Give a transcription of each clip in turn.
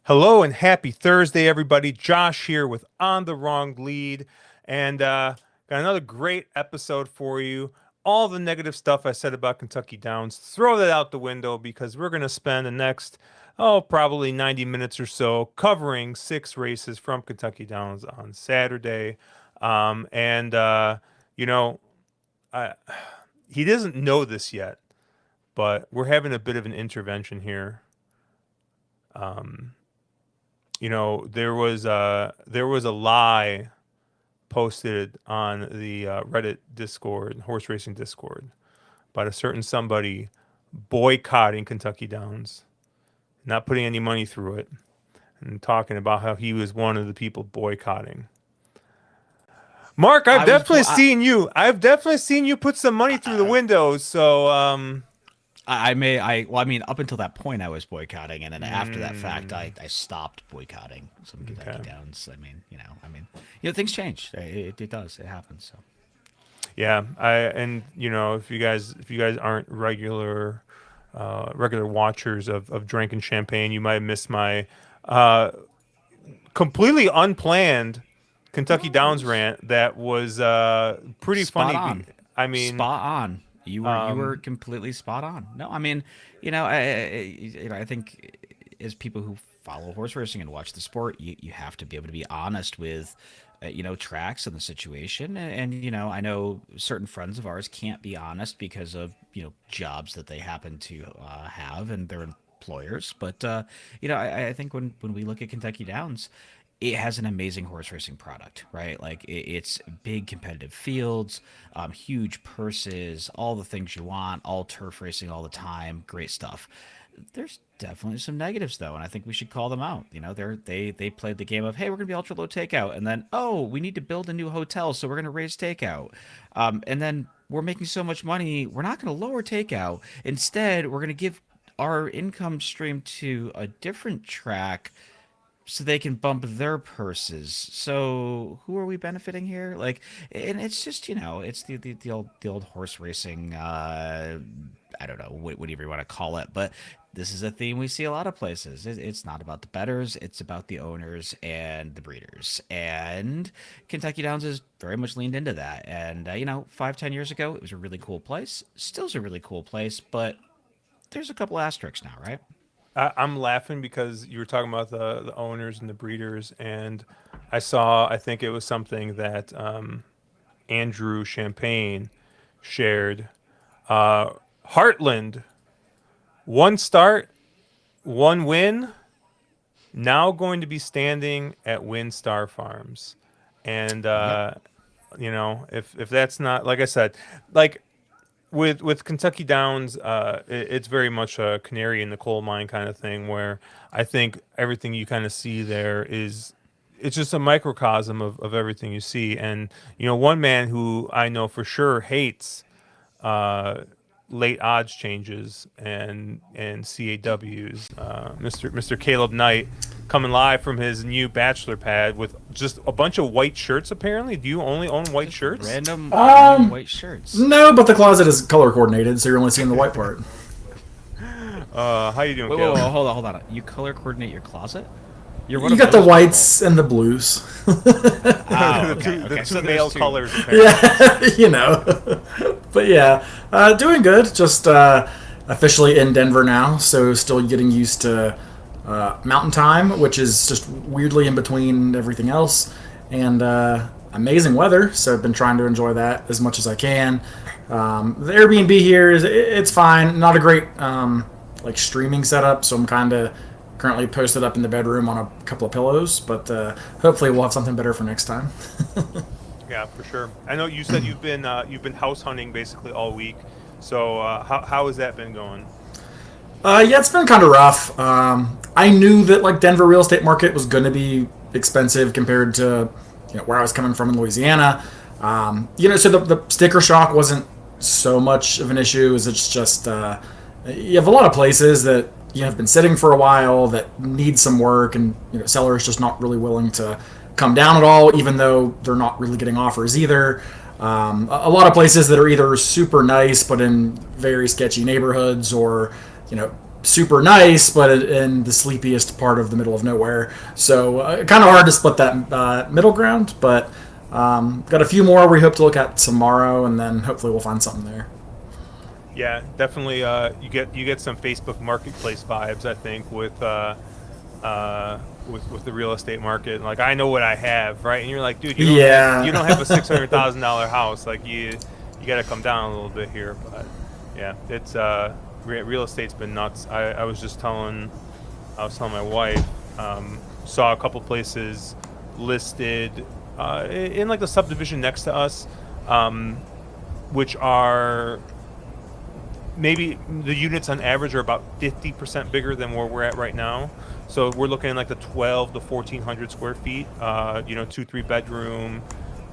Hello and happy Thursday, everybody. Josh here with On the Wrong Lead, and got another great episode for you. All the negative stuff I said about Kentucky Downs, throw that out the window because we're going to spend the next, probably 90 minutes or so covering 6 races from Kentucky Downs on Saturday. And, you know, I, he doesn't know this yet, but we're having a bit of an intervention here. There was a lie posted on the Reddit Discord, horse racing Discord, about a certain somebody boycotting Kentucky Downs, not putting any money through it, and talking about how he was one of the people boycotting. Mark, I've definitely seen you put some money through the windows. So, I mean, up until that point, I was boycotting, and then after that fact, I stopped boycotting some Kentucky Downs. I mean, things change. It does. It happens. So, yeah. If you guys aren't regular watchers of Drinking Champagne, you might have missed my completely unplanned Kentucky Downs rant. That was pretty funny. On. I mean, spot on. You were completely spot on. No, I mean, I think as people who follow horse racing and watch the sport, you have to be able to be honest with, tracks and the situation. And I know certain friends of ours can't be honest because of, jobs that they happen to have and their employers. But, I think when we look at Kentucky Downs, it has an amazing horse racing product, right? Like it's big competitive fields, huge purses, all the things you want, all turf racing all the time, great stuff. There's definitely some negatives though, and I think we should call them out. They played the game of, hey, we're gonna be ultra low takeout, and then we need to build a new hotel, so we're gonna raise takeout, and then we're making so much money, we're not gonna lower takeout. Instead, we're gonna give our income stream to a different track so they can bump their purses. So who are we benefiting here? And it's just, it's the old horse racing. I don't know, whatever you want to call it, but this is a theme we see a lot of places. It's not about the bettors, it's about the owners and the breeders. And Kentucky Downs is very much leaned into that. And 5-10 years ago, it was a really cool place. Still is a really cool place, but there's a couple asterisks now, right? I'm laughing because you were talking about the owners and the breeders, and I think it was something that Andrew Champagne shared. Heartland, 1 start, 1 win, now going to be standing at WinStar Farms. And, if that's not, like I said, with Kentucky Downs, it's very much a canary in the coal mine kind of thing, where I think everything you kind of see there it's just a microcosm of everything you see. And, one man who I know for sure hates late odds changes and CAWs, Mr. Caleb Knight, coming live from his new bachelor pad with just a bunch of white shirts. Apparently, do you only own white shirts? Random white shirts. No, but the closet is color coordinated, so you're only seeing the white part. How you doing, wait, Caleb? wait, hold on. You color coordinate your closet? You got the whites and the blues. The two male colors. Apparently. Yeah, But yeah, doing good. Just officially in Denver now, so still getting used to mountain time, which is just weirdly in between everything else, and amazing weather. So I've been trying to enjoy that as much as I can. The Airbnb here it's fine. Not a great streaming setup, so I'm kind of currently posted up in the bedroom on a couple of pillows, but hopefully we'll have something better for next time. Yeah, for sure. I know you said you've been house hunting basically all week. So how has that been going? Yeah, it's been kind of rough. I knew that Denver real estate market was going to be expensive compared to where I was coming from in Louisiana. So the sticker shock wasn't so much of an issue. It's just you have a lot of places that have been sitting for a while that need some work, and sellers just not really willing to come down at all, even though they're not really getting offers either. A lot of places that are either super nice but in very sketchy neighborhoods, or super nice but in the sleepiest part of the middle of nowhere. So kind of hard to split that middle ground, but got a few more we hope to look at tomorrow, and then hopefully we'll find something there. Yeah, definitely. You get some Facebook Marketplace vibes, I think, with the real estate market. Like, I know what I have, right? And you're like, dude, you don't have a $600,000 house. Like, you got to come down a little bit here. But yeah, it's real estate's been nuts. I was telling my wife, saw a couple places listed in like the subdivision next to us, which are maybe the units on average are about 50% bigger than where we're at right now. So we're looking at like the 12 to 1400 square feet, 2-3 bedroom,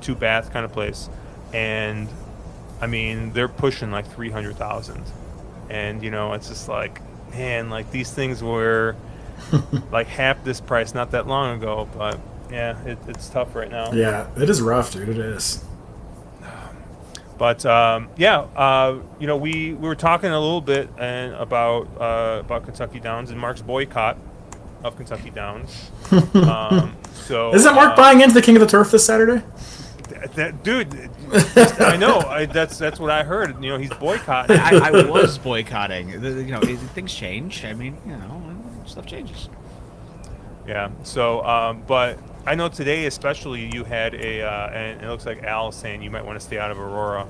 2 bath kind of place. And I mean, they're pushing like 300,000. And it's just like, man, like these things were like half this price not that long ago. But yeah, it's tough right now. Yeah, it is rough, dude. It is. But we were talking a little bit about Kentucky Downs and Mark's boycott of Kentucky Downs. So isn't Mark buying into the King of the Turf this Saturday? Dude, I know. That's what I heard. He's boycotting. I was boycotting. Things change. I mean, stuff changes. Yeah. So, but I know today, especially, you had and it looks like Al's saying you might want to stay out of Aurora.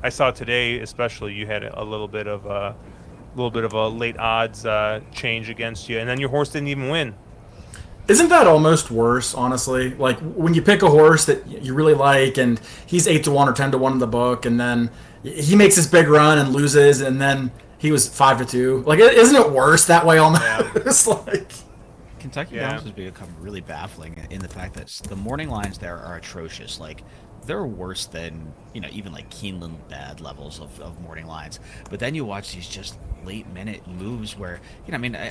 I saw today, especially, you had a little bit of a late odds change against you, and then your horse didn't even win. Isn't that almost worse, honestly? Like when you pick a horse that you really like, and he's 8-1 or 10-1 in the book, and then he makes this big run and loses, and then he was 5-2. Like, isn't it worse that way almost? Like, Kentucky Downs has become really baffling in the fact that the morning lines there are atrocious. Like, they're worse than even like Keeneland bad levels of morning lines. But then you watch these just late minute moves where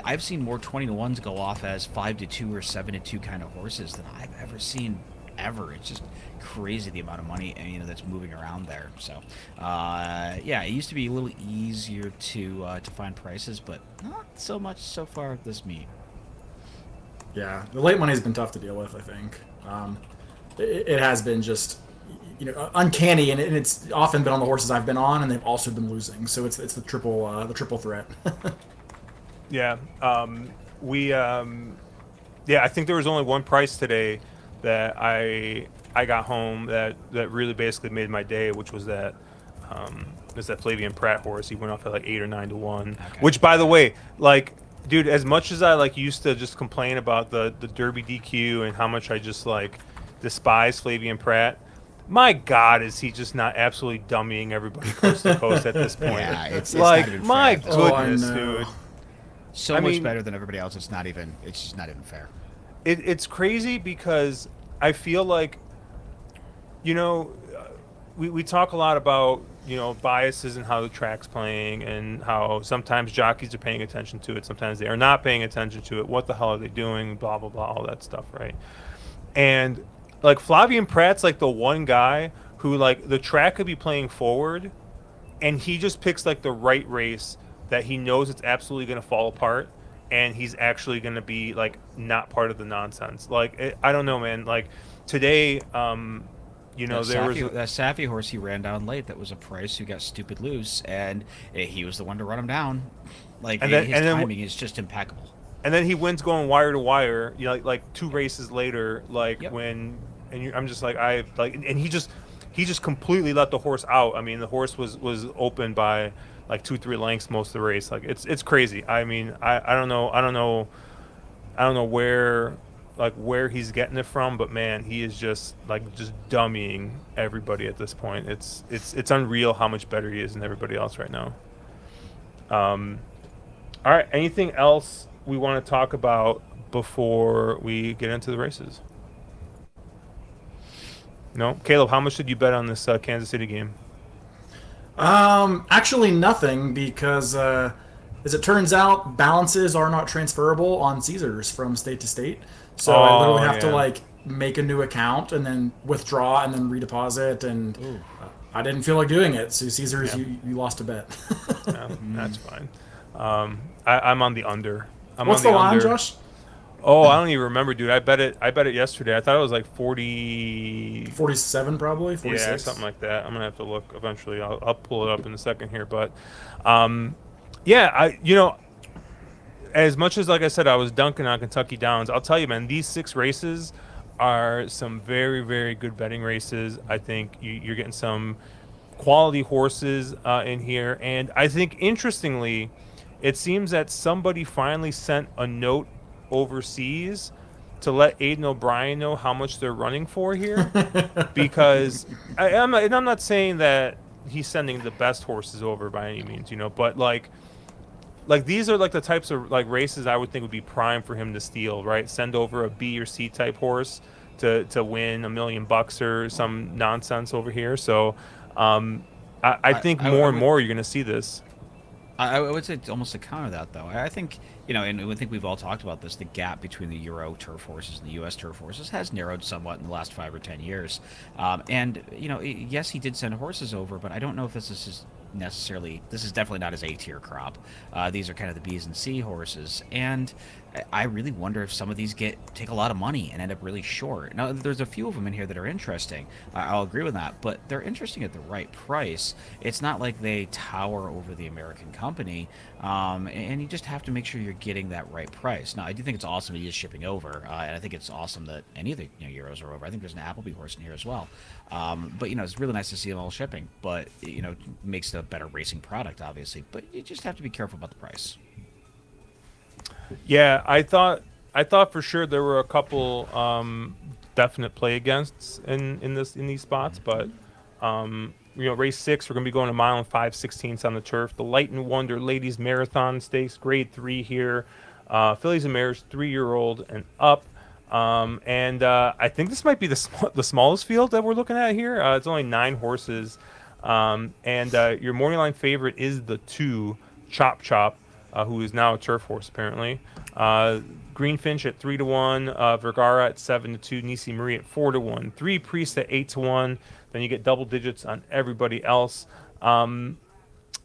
I've seen more 20-1s go off as 5-2 or 7-2 kind of horses than I've ever seen ever. It's just crazy the amount of money that's moving around there. So it used to be a little easier to find prices, but not so much so far this meet. Yeah, the late money's been tough to deal with, I think. It has been just uncanny, and it's often been on the horses I've been on, and they've also been losing. So it's the triple threat. Yeah. I think there was only one price today that I got home that really basically made my day, which was that Flavian Pratt horse. He went off at like 8 or 9-1. Okay. Which, by the way, like, dude, as much as I used to just complain about the Derby DQ and how much I just despise Flavian Pratt, my God, is he just not absolutely dummying everybody coast to coast at this point? Yeah, it's like, not even my fair. goodness, dude. So much better than everybody else. It's just not even fair. It's crazy because I feel like, we talk a lot about, biases and how the track's playing, and how sometimes jockeys are paying attention to it, sometimes they are not paying attention to it. What the hell are they doing? Blah, blah, blah, all that stuff, right? And like Flavian Pratt's like the one guy who the track could be playing forward, and he just picks the right race that he knows it's absolutely going to fall apart, and he's actually going to be not part of the nonsense. I don't know, man. Like today, there was that Safi horse he ran down late. That was a Price who got stupid loose, and he was the one to run him down. His timing is just impeccable. And then he wins going wire to wire. Like 2 races later, Yep. I'm just and he just completely let the horse out. I mean, the horse was open by 2-3 lengths most of the race. It's crazy. I mean, I don't know where he's getting it from, but man, he is just dummying everybody at this point. It's unreal how much better he is than everybody else right now. All right. Anything else we want to talk about before we get into the races? No, Caleb. How much did you bet on this Kansas City game? Actually, nothing because, as it turns out, balances are not transferable on Caesars from state to state. So I literally Oh have to yeah. like make a new account and then withdraw and then redeposit. And Ooh. I didn't feel like doing it. So Caesars, Yeah. you lost a bet. Yeah, that's fine. I'm on the under. I'm on What's the the line, under. Josh? Oh, I don't even remember, dude. I bet it. I bet it yesterday. I thought it was like 40. 47 probably, Yeah, 46. something like that. I'm gonna have to look eventually. I'll pull it up in a second here, but yeah, as much as like I said, I was dunking on Kentucky Downs. I'll tell you, man, these 6 races are some very, very good betting races. I think you're getting some quality horses in here. And I think, interestingly, it seems that somebody finally sent a note overseas to let Aiden O'Brien know how much they're running for here. Because and I'm not saying that he's sending the best horses over by any means, but like these are like the types of like races I would think would be prime for him to steal, right? Send over a B or C type horse to win $1 million or some nonsense over here. So I think I more and would more you're going to see this. I would say it's almost to counter that, though. I think, and I think we've all talked about this. The gap between the Euro turf horses and the U.S. turf horses has narrowed somewhat in the last 5 or 10 years. And yes, he did send horses over, but I don't know if this is necessarily. This is definitely not his A tier crop. These are kind of the B's and C horses, and I really wonder if some of these take a lot of money and end up really short. Now, there's a few of them in here that are interesting. I'll agree with that, but they're interesting at the right price. It's not like they tower over the American company, and you just have to make sure you're getting that right price. Now, I do think it's awesome that he is shipping over, and I think it's awesome that any of the Euros are over. I think there's an Appleby horse in here as well. But it's really nice to see them all shipping. But makes it a better racing product, obviously. But you just have to be careful about the price. Yeah, I thought for sure there were a couple definite play againsts in these spots, but race 6 we're gonna be going a mile and 5/16 on the turf. The Light and Wonder Ladies Marathon Stakes, Grade 3 here. Fillies and mares, 3-year-old and up. And I think this might be the smallest field that we're looking at here. It's only 9 horses, and your morning line favorite is the 2 Chop Chop, who is now a turf horse apparently. Greenfinch at 3-1, Vergara at 7-2, Nisi Marie at 4-1, 3 Priest at 8-1. Then you get double digits on everybody else. You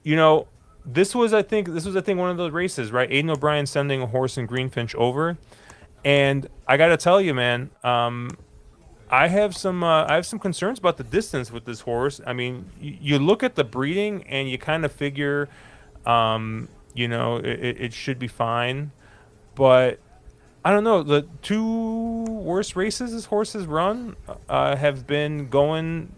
know, this was one of the races, right? Aiden O'Brien sending a horse in Greenfinch over, and I got to tell you, man, I have some concerns about the distance with this horse. I mean, you look at the breeding and you kind of figure, it should be fine, but I don't know. The 2 worst races this horse has run have been going,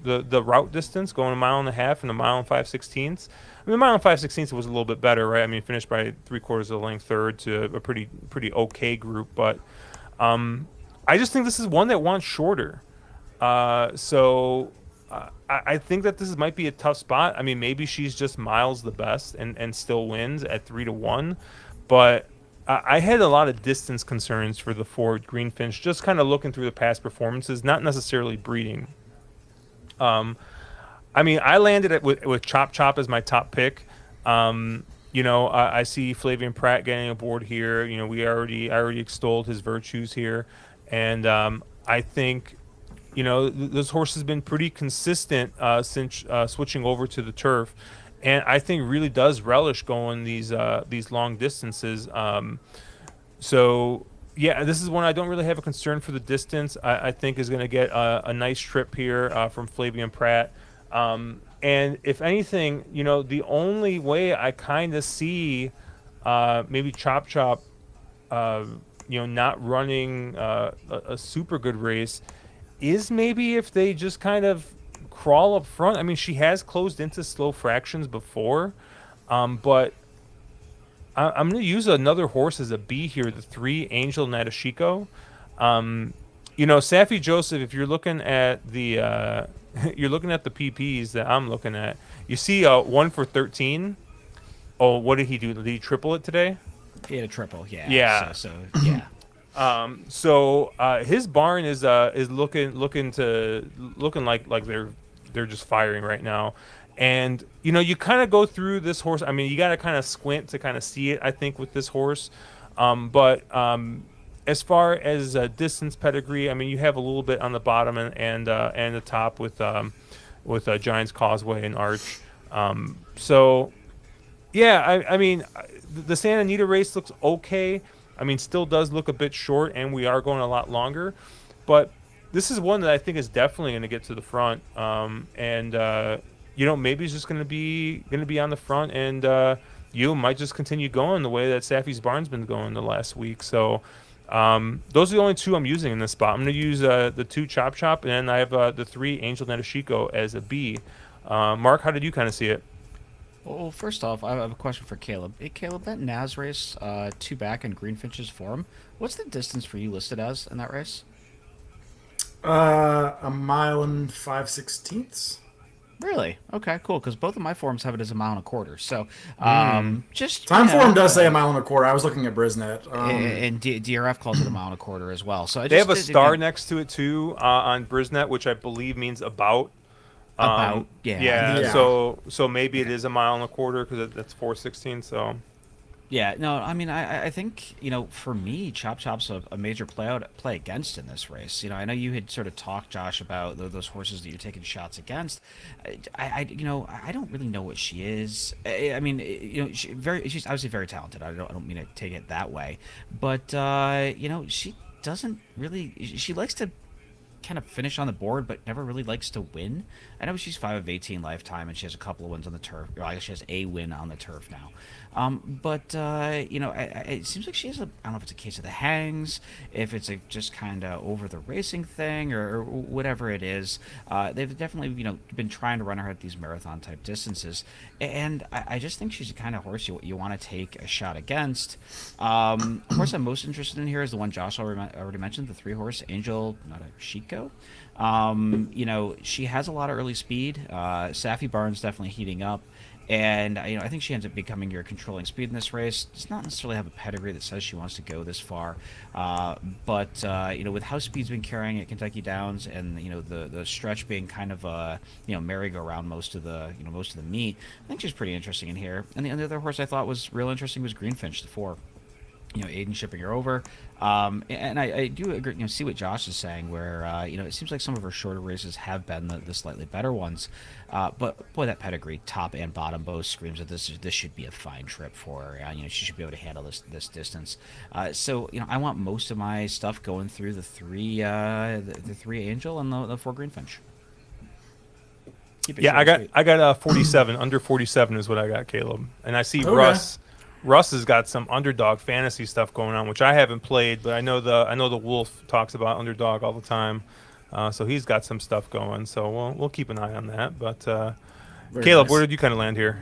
the route distance, going a mile and a half and a mile and 5/16. I mean, the mile and 5/16 was a little bit better, right? I mean, finished by 3/4 of the length third to a pretty okay group, but I just think this is one that wants shorter. So I think that this might be a tough spot. I mean, maybe she's just miles the best and still wins at 3-1, but I had a lot of distance concerns for the Ford Greenfinch, just kind of looking through the past performances, not necessarily breeding. I mean, I landed with Chop Chop as my top pick. I see Flavian Pratt getting aboard here. I already extolled his virtues here, and I think this horse has been pretty consistent since switching over to the turf, and I think really does relish going these long distances. So yeah, this is one I don't really have a concern for the distance. I think is going to get a nice trip here from Flavian Pratt. And if anything, the only way I kind of see maybe Chop Chop, not running a super good race is maybe if they just kind of crawl up front. I mean, she has closed into slow fractions before, but I'm going to use another horse as a B here, the 3 Angel Natashiko. Safi Joseph, if you're looking at the you're looking at the PPs that I'm looking at, you see 1 for 13. Oh, what did he do? Did he triple it today? He had a triple, yeah. Yeah. So yeah. So his barn is looking like they're just firing right now, and you kind of go through this horse. I mean, you got to kind of squint to kind of see it. I think with this horse, but as far as distance pedigree, I mean, you have a little bit on the bottom and the top with Giants Causeway and Arch. So yeah, I mean, the Santa Anita race looks okay. I mean, still does look a bit short, and we are going a lot longer. But this is one that I think is definitely going to get to the front. And maybe it's just going to be on the front, and you might just continue going the way that Saffy's Barn's been going the last week. So those are the only two I'm using in this spot. I'm going to use the two Chop Chop, and then I have the three Angel Netashiko as a B. Mark, how did you kind of see it? Well, first off, I have a question for Caleb. Hey, Caleb, that Naz race, two back in Greenfinch's form, what's the distance for you listed as in that race? A mile and 5/16. Really? Okay, cool. Because both of my forms have it as a mile and a quarter. So, just Time form does say a mile and a quarter. I was looking at Brisnet. and DRF calls it a mile and a quarter as well. So I They just have a star next to it too on Brisnet, which I believe means about. about yeah. Yeah. Yeah. So maybe it is a mile and a quarter because that's 416. So Yeah, no, I mean, I think, for me, Chop Chop's a major play against in this race. I know you had sort of talked, Josh, about those horses that you're taking shots against. I don't really know what she is. I mean, she's obviously very talented. I don't mean to take it that way, but she doesn't really. She likes to kind of finish on the board, but never really likes to win. I know she's 5 of 18 lifetime, and she has a couple of wins on the turf. Or I guess she has a win on the turf now. But it seems like she has I don't know if it's a case of the hangs, if it's just kind of over the racing thing, or whatever it is. They've definitely been trying to run her at these marathon type distances, and I just think she's the kind of horse you want to take a shot against. Horse I'm most interested in here is the one Josh already mentioned, the 3-horse Angel Natashiko. She has a lot of early speed. Saffy Barnes definitely heating up. And I think she ends up becoming your controlling speed in this race. Does not necessarily have a pedigree that says she wants to go this far, but with how speed's been carrying at Kentucky Downs, and the stretch being kind of merry-go-round most of the meet, I think she's pretty interesting in here. And the other horse I thought was real interesting was Greenfinch, the 4. Aiden shipping her over. And I do agree, see what Josh is saying, where, it seems like some of her shorter races have been the slightly better ones. But, boy, that pedigree, top and bottom, both screams that this should be a fine trip for her. She should be able to handle this distance. So, I want most of my stuff going through the 3 Angel and the 4 Greenfinch. yeah, I got 47 under 47 is what I got, Caleb, and I see Okay. Russ has got some underdog fantasy stuff going on, which I haven't played, but I know the Wolf talks about underdog all the time, so he's got some stuff going. So we'll keep an eye on that. But Very Caleb, nice. where did you kind of land here?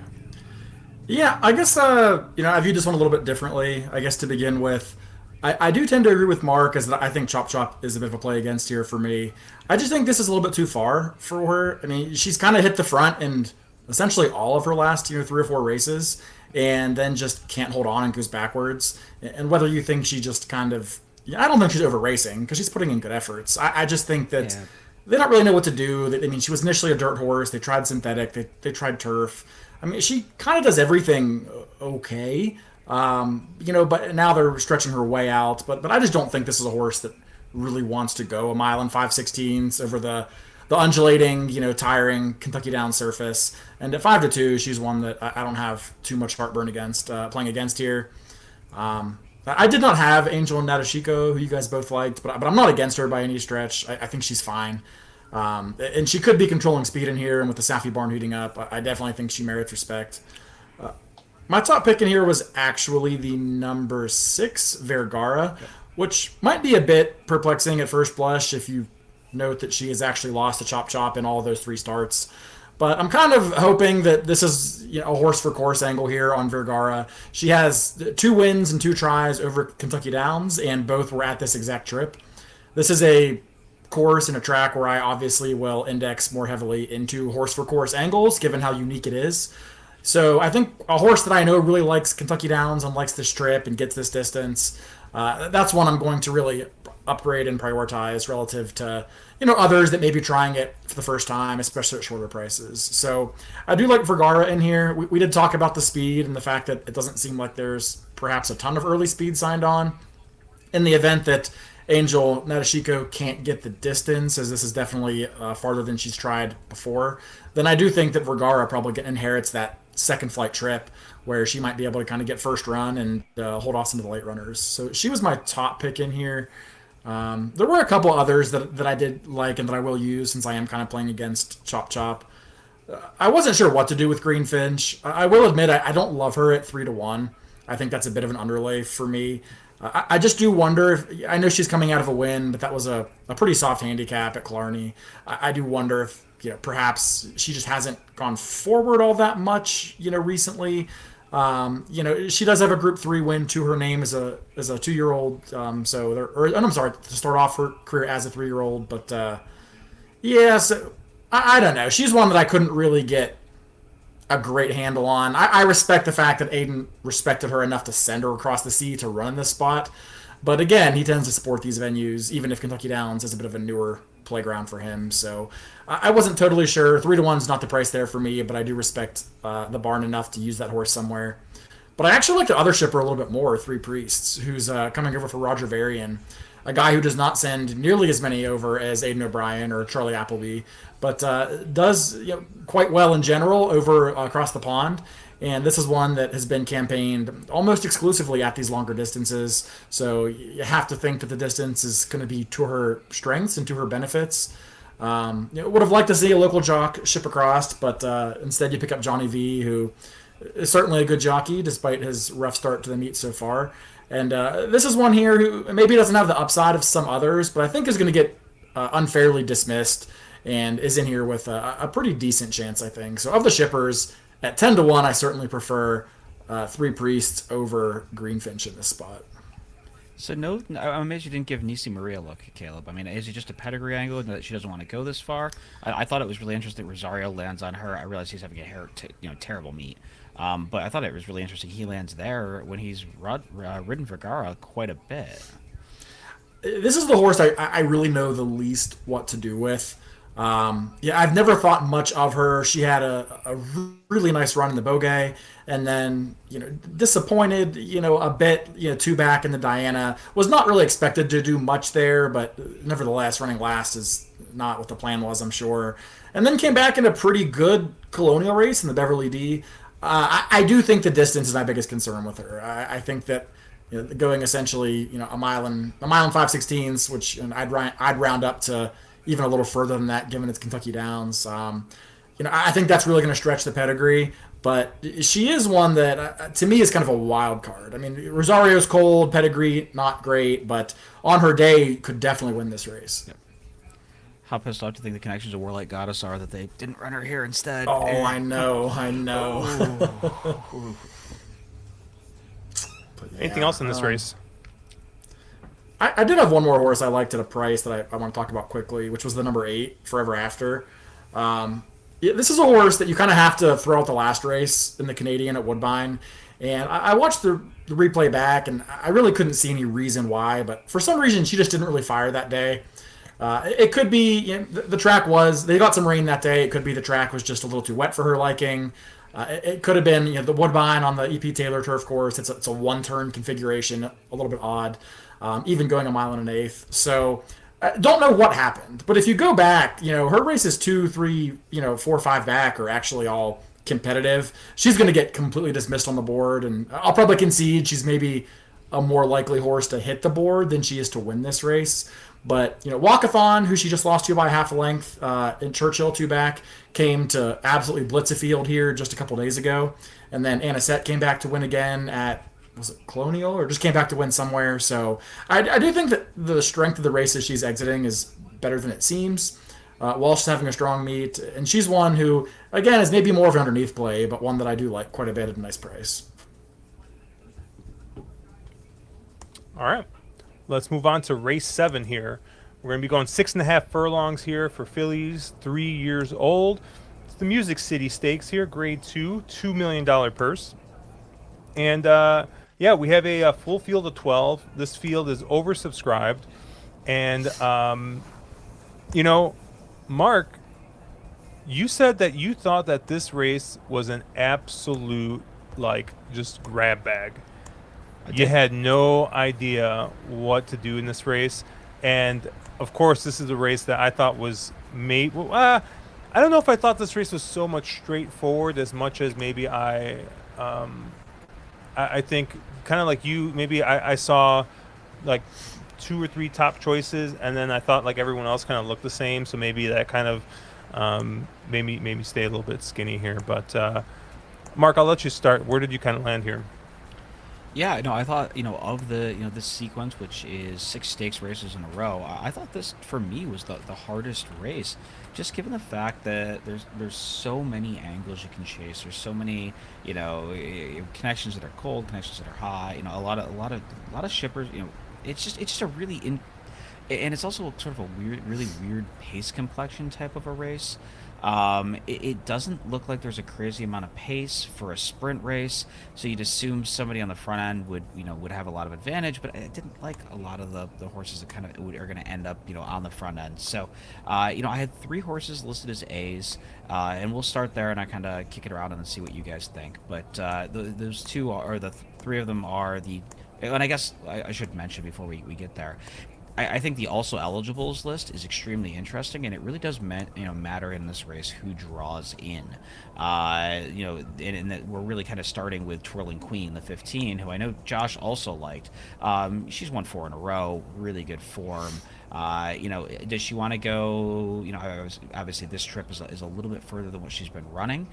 Yeah, I guess I view this one a little bit differently. I guess to begin with, I do tend to agree with Mark, as that I think Chop Chop is a bit of a play against here for me. I just think this is a little bit too far for her. I mean, she's kind of hit the front in essentially all of her last 3 or 4 races, and then just can't hold on and goes backwards. And whether you think she just kind of, I don't think she's over racing because she's putting in good efforts. I just think that Yeah. they don't really know what to do. I mean, she was initially a dirt horse. They tried synthetic. They tried turf. I mean, she kind of does everything okay. But now they're stretching her way out. But I just don't think this is a horse that really wants to go a mile and 5/16 over the undulating, tiring Kentucky Downs surface. And at 5-2, she's one that I don't have too much heartburn against playing against here. I did not have Angel and Natashiko, who you guys both liked, but I'm not against her by any stretch. I think she's fine. And she could be controlling speed in here, and with the Saffy Barn heating up, I definitely think she merits respect. My top pick in here was actually the number 6, Vergara, which might be a bit perplexing at first blush if you note that she has actually lost to Chop Chop in all of those 3 starts. But I'm kind of hoping that this is a horse for course angle here on Vergara. She has 2 wins and 2 tries over Kentucky Downs, and both were at this exact trip. This is a course and a track where I obviously will index more heavily into horse for course angles, given how unique it is. So I think a horse that I know really likes Kentucky Downs and likes this trip and gets this distance, that's one I'm going to really upgrade and prioritize relative to others that may be trying it for the first time, especially at shorter prices. So I do like Vergara in here. We did talk about the speed and the fact that it doesn't seem like there's perhaps a ton of early speed signed on. In the event that Angel Nadeshiko can't get the distance, as this is definitely farther than she's tried before, then I do think that Vergara probably inherits that second flight trip where she might be able to kind of get first run and hold off some of the late runners. So she was my top pick in here. There were a couple others that I did like and that I will use since I am kind of playing against Chop Chop. I wasn't sure what to do with Greenfinch. I will admit I don't love her at 3-1. I think that's a bit of an underlay for me. I just do wonder if I know she's coming out of a win, but that was a pretty soft handicap at Killarney. I do wonder if perhaps she just hasn't gone forward all that much recently. She does have a Group 3 win to her name as a 2-year-old. I'm sorry, to start off her career as a 3-year-old, but yeah, so I don't know. She's one that I couldn't really get a great handle on. I respect the fact that Aiden respected her enough to send her across the sea to run this spot. But again, he tends to support these venues, even if Kentucky Downs is a bit of a newer playground for him. So I wasn't totally sure. 3-1 is not the price there for me, but I do respect the barn enough to use that horse somewhere. But I actually like the other shipper a little bit more, Three Priests, who's coming over for Roger Varian, a guy who does not send nearly as many over as Aiden O'Brien or Charlie Appleby, but does quite well in general over across the pond. And this is one that has been campaigned almost exclusively at these longer distances. So you have to think that the distance is going to be to her strengths and to her benefits. Would have liked to see a local jock ship across, but instead you pick up Johnny V, who is certainly a good jockey despite his rough start to the meet so far. And this is one here who maybe doesn't have the upside of some others, but I think is going to get unfairly dismissed and is in here with a pretty decent chance, I think. So of the shippers, at 10-1, I certainly prefer Three Priests over Greenfinch in this spot. So no, I'm amazed you didn't give Nisi Maria a look, Caleb. I mean, is it just a pedigree angle that she doesn't want to go this far? I thought it was really interesting. Rosario lands on her. I realize he's having a terrible meet, but I thought it was really interesting. He lands there when he's ridden Vergara quite a bit. This is the horse I really know the least what to do with. I've never thought much of her. She had a really nice run in the Bogey, and then disappointed a bit 2 back in the Diana. Was not really expected to do much there, but nevertheless running last is not what the plan was, I'm sure. And then came back in a pretty good Colonial race in the Beverly D. I do think the distance is my biggest concern with her. I think that going essentially a mile and 5/16, which I'd round up to even a little further than that, given it's Kentucky Downs. I think that's really going to stretch the pedigree. But she is one that, to me, is kind of a wild card. I mean, Rosario's cold, pedigree not great, but on her day could definitely win this race. Yep. How pissed off do you think the connections of Warlike Goddess are that they didn't run her here instead? Oh, I know. Anything else in this race? I did have one more horse I liked at a price that I want to talk about quickly, which was the number 8, Forever After. This is a horse that you kind of have to throw out the last race in the Canadian at Woodbine. And I watched the replay back, and I really couldn't see any reason why. But for some reason, she just didn't really fire that day. It could be the track they got some rain that day. It could be the track was just a little too wet for her liking. It could have been the Woodbine on the EP Taylor turf course. It's a one-turn configuration, a little bit odd. Even going a mile and an eighth. So don't know what happened. But if you go back, her races 2, 3, 4, 5 back are actually all competitive. She's going to get completely dismissed on the board, and I'll probably concede she's maybe a more likely horse to hit the board than she is to win this race. But Walkathon, who she just lost to by half a length in Churchill 2 back, came to absolutely blitz a field here just a couple days ago, and then Anisette came back to win again at, was it Colonial, or just came back to win somewhere. So I do think that the strength of the races she's exiting is better than it seems. Walsh is having a strong meet, and she's one who, again, is maybe more of an underneath play, but one that I do like quite a bit at a nice price. All right, let's move on to race 7 here. We're going to be going 6.5 furlongs here for fillies 3 years old. the Music City Stakes here, Grade 2, $2 million purse. And yeah, we have a full field of 12. This field is oversubscribed. And, you know, Mark, you said that you thought that this race was an absolute, like, just grab bag. I You did. had no idea what to do in this race. And of course, this is a race that I thought was made. Well, I don't know if I thought this race was so much straightforward as much as maybe I think kind of like you, maybe I saw like two or three top choices, and then I thought like everyone else kind of looked the same. So maybe that kind of made me stay a little bit skinny here. But Mark, I'll let you start. Where did you kind of land here? Yeah, no, I thought, of this sequence, which is six stakes races in a row, I thought this, for me, was the hardest race, just given the fact that there's so many angles you can chase. There's so many, connections that are cold, connections that are hot, a lot of shippers, it's just a really and it's also sort of a really weird pace complexion type of a race. It doesn't look like there's a crazy amount of pace for a sprint race, so you'd assume somebody on the front end would have a lot of advantage. But I didn't like a lot of the horses that kind of are going to end up on the front end. So, I had three horses listed as A's, and we'll start there, and I kind of kick it around and see what you guys think. But those two are three of them are the. And I guess I should mention before we get there, I think the also eligibles list is extremely interesting, and it really does matter in this race who draws in. And that we're really kind of starting with Twirling Queen, the 15, who I know Josh also liked. She's won four in a row, really good form. Does she want to go? Obviously this trip is a little bit further than what she's been running.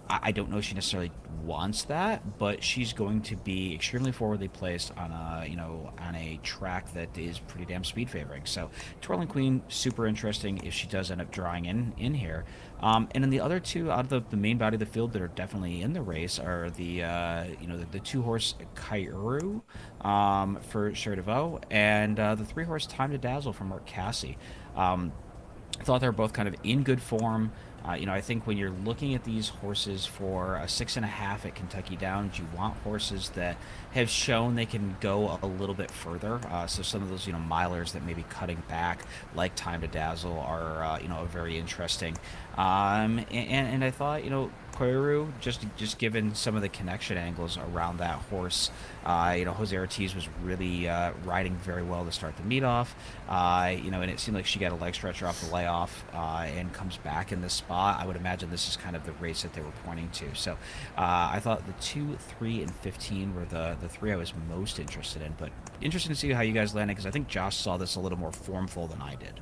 I don't know if she necessarily wants that, but she's going to be extremely forwardly placed on a track that is pretty damn speed favoring. So Twirling Queen, super interesting if she does end up drawing in here. And then the other two out of the main body of the field that are definitely in the race are the two horse Kaioru for Cher DeVoe, and the three horse Time to Dazzle from Mark Cassie. I thought they were both kind of in good form. I think when you're looking at these horses for a 6.5 at Kentucky Downs, you want horses that have shown they can go a little bit further. So some of those, milers that may be cutting back, like Time to Dazzle, are very interesting. And I thought, Koiru, just given some of the connection angles around that horse, Jose Ortiz was really riding very well to start the meet off. And it seemed like she got a leg stretcher off the layoff and comes back in this spot. I would imagine this is kind of the race that they were pointing to. So I thought the 2, 3, and 15 were the three I was most interested in. But interesting to see how you guys landed, because I think Josh saw this a little more formful than I did.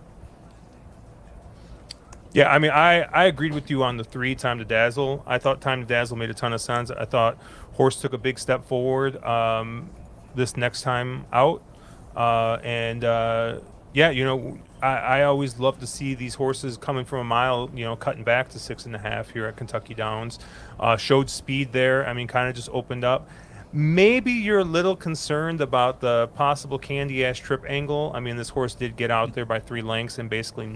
Yeah, I mean, I agreed with you on the three, Time to Dazzle. I thought Time to Dazzle made a ton of sense. I thought Horse took a big step forward this next time out. And yeah, I always love to see these horses coming from a mile, cutting back to 6.5 here at Kentucky Downs. Showed speed there. I mean, kind of just opened up. Maybe you're a little concerned about the possible Candy Ash trip angle. I mean, this horse did get out there by 3 lengths, and basically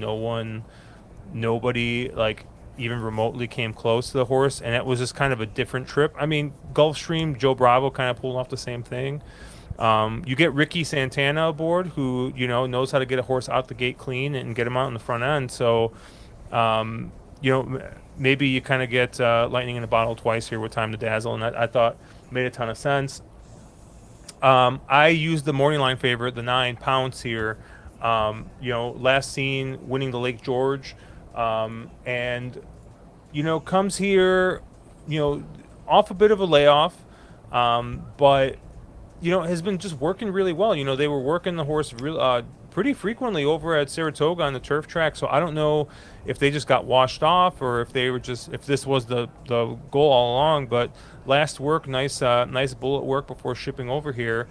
nobody like even remotely came close to the horse, and it was just kind of a different trip. I mean, Gulfstream, Joe Bravo kind of pulled off the same thing. You get Ricky Santana aboard, who knows how to get a horse out the gate clean and get him out in the front end. So, maybe you kind of get lightning in a bottle twice here with Time to Dazzle, and I thought made a ton of sense. I used the morning line favorite, the 9 Pounce here. Last seen winning the Lake George, and comes here, off a bit of a layoff, but has been just working really well. They were working the horse pretty frequently over at Saratoga on the turf track. So I don't know if they just got washed off or if this was the goal all along. But last work, nice bullet work before shipping over here.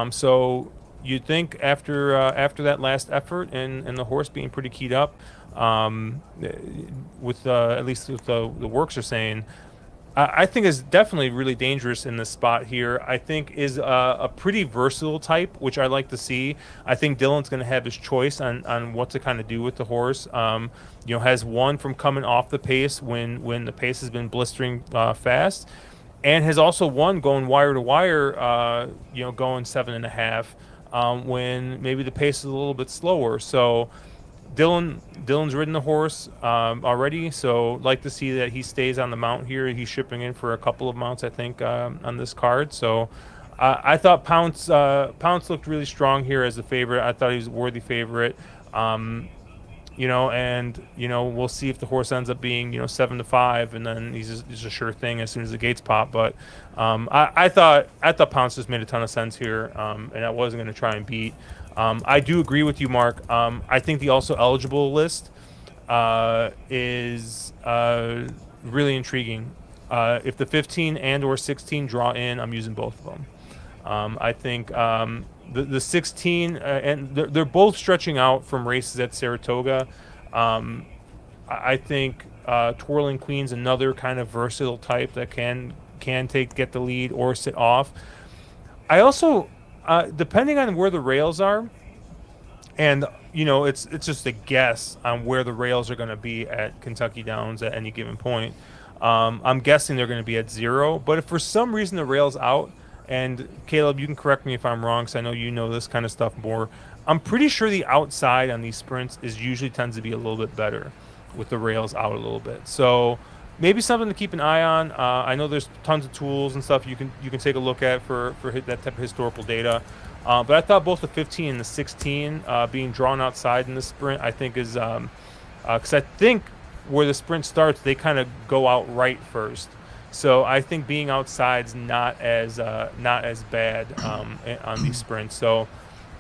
So you'd think after that last effort and the horse being pretty keyed up, with at least with the works are saying, I think is definitely really dangerous in this spot here. I think is a pretty versatile type, which I like to see. I think Dylan's going to have his choice on what to kind of do with the horse. Has one from coming off the pace when the pace has been blistering fast, and has also one going wire to wire. Going 7.5 when maybe the pace is a little bit slower. So. Dylan's ridden the horse already, so like to see that he stays on the mount here. He's shipping in for a couple of mounts, I think, on this card. So I thought Pounce looked really strong here as a favorite. I thought he was a worthy favorite. We'll see if the horse ends up being 7-5, and then he's a sure thing as soon as the gates pop. But I thought Pounce just made a ton of sense here, and I wasn't going to try and beat. I do agree with you, Mark. I think the also eligible list is really intriguing. If the 15 and or 16 draw in, I'm using both of them. I think the 16 and they're both stretching out from races at Saratoga. I think Twirling Queen's another kind of versatile type that can get the lead or sit off. I also, depending on where the rails are, and it's just a guess on where the rails are going to be at Kentucky Downs at any given point. I'm guessing they're going to be at 0, but if for some reason the rail's out, and Caleb, you can correct me if I'm wrong, because I know you know this kind of stuff more. I'm pretty sure the outside on these sprints is usually tends to be a little bit better with the rails out a little bit. So maybe something to keep an eye on. I know there's tons of tools and stuff you can take a look at for that type of historical data. But I thought both the 15 and the 16 being drawn outside in the sprint, I think is because I think where the sprint starts, they kind of go out right first. So I think being outside's not as bad on these sprints. So,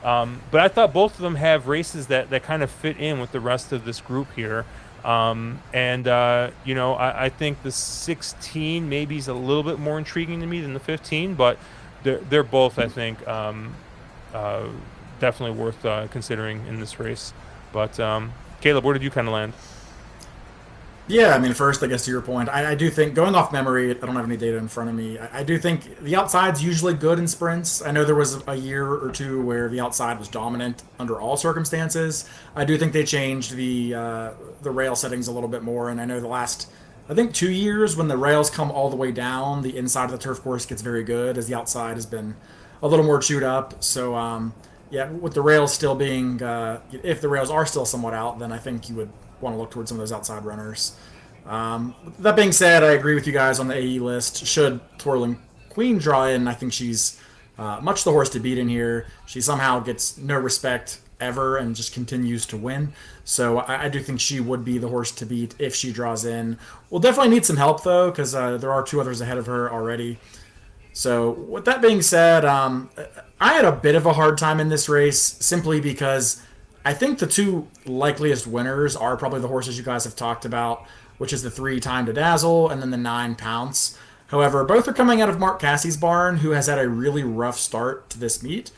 but I thought both of them have races that kind of fit in with the rest of this group here. I think the 16 maybe is a little bit more intriguing to me than the 15, but they're both, I think, definitely worth considering in this race. But Caleb, where did you kind of land? Yeah, I mean, first, I guess to your point, I do think, going off memory, I don't have any data in front of me. I do think the outside's usually good in sprints. I know there was a year or two where the outside was dominant under all circumstances. I do think they changed the rail settings a little bit more, and I know the last, I think, 2 years when the rails come all the way down, the inside of the turf course gets very good as the outside has been a little more chewed up. So, yeah, with the rails still being, if the rails are still somewhat out, then I think you would want to look towards some of those outside runners. That being said, I agree with you guys on the AE list. Should Twirling Queen draw in, I think she's much the horse to beat in here. She somehow gets no respect ever and just continues to win. So I do think she would be the horse to beat if she draws in. We'll definitely need some help, though, because there are two others ahead of her already. So with that being said, I had a bit of a hard time in this race simply because I think the two likeliest winners are probably the horses you guys have talked about, which is the 3 Time to Dazzle and then the 9 Pounce. However, both are coming out of Mark Cassie's barn, who has had a really rough start to this meet.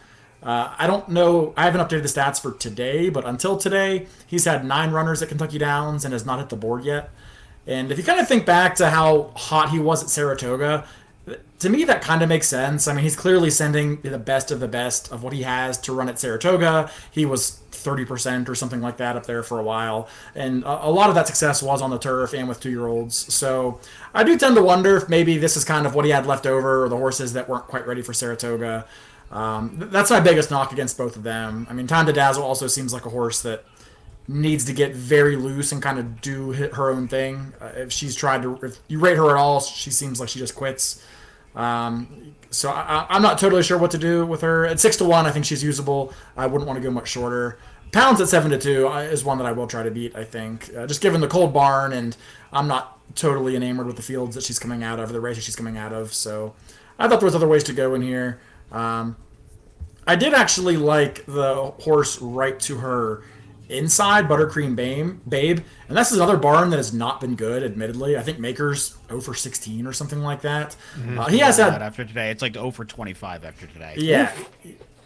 I don't know, I haven't updated the stats for today, but until today, he's had 9 runners at Kentucky Downs and has not hit the board yet. And if you kind of think back to how hot he was at Saratoga, to me, that kind of makes sense. I mean, he's clearly sending the best of what he has to run at Saratoga. He was 30% or something like that up there for a while. And a lot of that success was on the turf and with 2-year-olds. So I do tend to wonder if maybe this is kind of what he had left over, or the horses that weren't quite ready for Saratoga. That's my biggest knock against both of them. I mean, Time to Dazzle also seems like a horse that needs to get very loose and kind of do her own thing. If you rate her at all, she seems like she just quits. So I'm not totally sure what to do with her. At 6-1, I think she's usable. I wouldn't want to go much shorter. Pounds at 7-2 is one that I will try to beat, I think. Just given the cold barn, and I'm not totally enamored with the fields that she's coming out of, the races she's coming out of. So I thought there was other ways to go in here. I did actually like the horse right to her inside, Buttercream Babe, and that's another barn that has not been good, admittedly. I think Maker's 0 for 16 or something like that. He has had after today. It's like 0 for 25 after today. Yeah,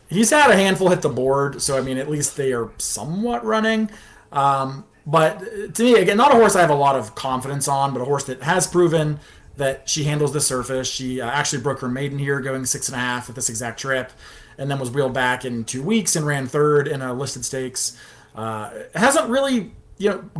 he's had a handful hit the board, so I mean, at least they are somewhat running. But to me, again, not a horse I have a lot of confidence on, but a horse that has proven that she handles the surface. She actually broke her maiden here going 6.5 at this exact trip, and then was wheeled back in 2 weeks and ran third in a listed stakes. Hasn't really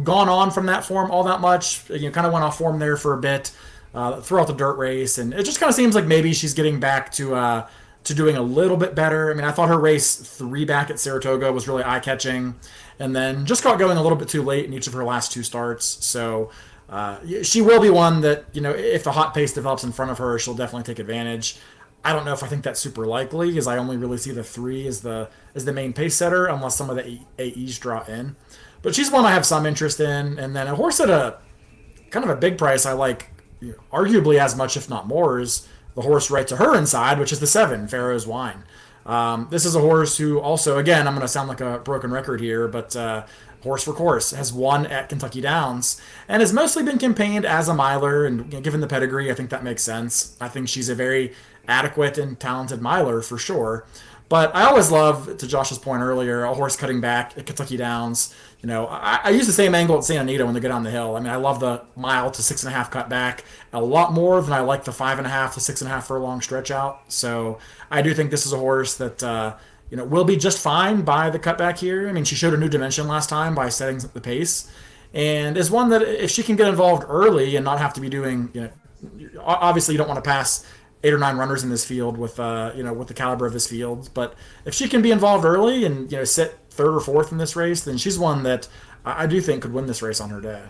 gone on from that form all that much. Kind of went off form there for a bit throughout the dirt race, and it just kind of seems like maybe she's getting back to doing a little bit better. I mean, I thought her race 3 back at Saratoga was really eye catching, and then just got going a little bit too late in each of her last 2 starts. So she will be one that if the hot pace develops in front of her, she'll definitely take advantage. I don't know if I think that's super likely, because I only really see the 3 as the main pace setter, unless some of the AEs draw in. But she's one I have some interest in, and then a horse at a kind of a big price I like, arguably as much if not more, is the horse right to her inside, which is the 7 Pharaoh's Wine. This is a horse who also, again, I'm going to sound like a broken record here, but horse for course has won at Kentucky Downs and has mostly been campaigned as a miler, and given the pedigree, I think that makes sense. I think she's a very adequate and talented miler for sure. But I always love, to Josh's point earlier, a horse cutting back at Kentucky Downs. I use the same angle at Santa Anita when they go down the hill. I mean, I love the mile to 6.5 cut back a lot more than I like the 5.5 to 6.5 furlong stretch out. So I do think this is a horse that will be just fine by the cutback here. I mean, she showed a new dimension last time by setting the pace, and is one that if she can get involved early and not have to be doing, obviously you don't want to pass 8 or 9 runners in this field with with the caliber of this field. But if she can be involved early and sit 3rd or 4th in this race, then she's one that I do think could win this race on her day.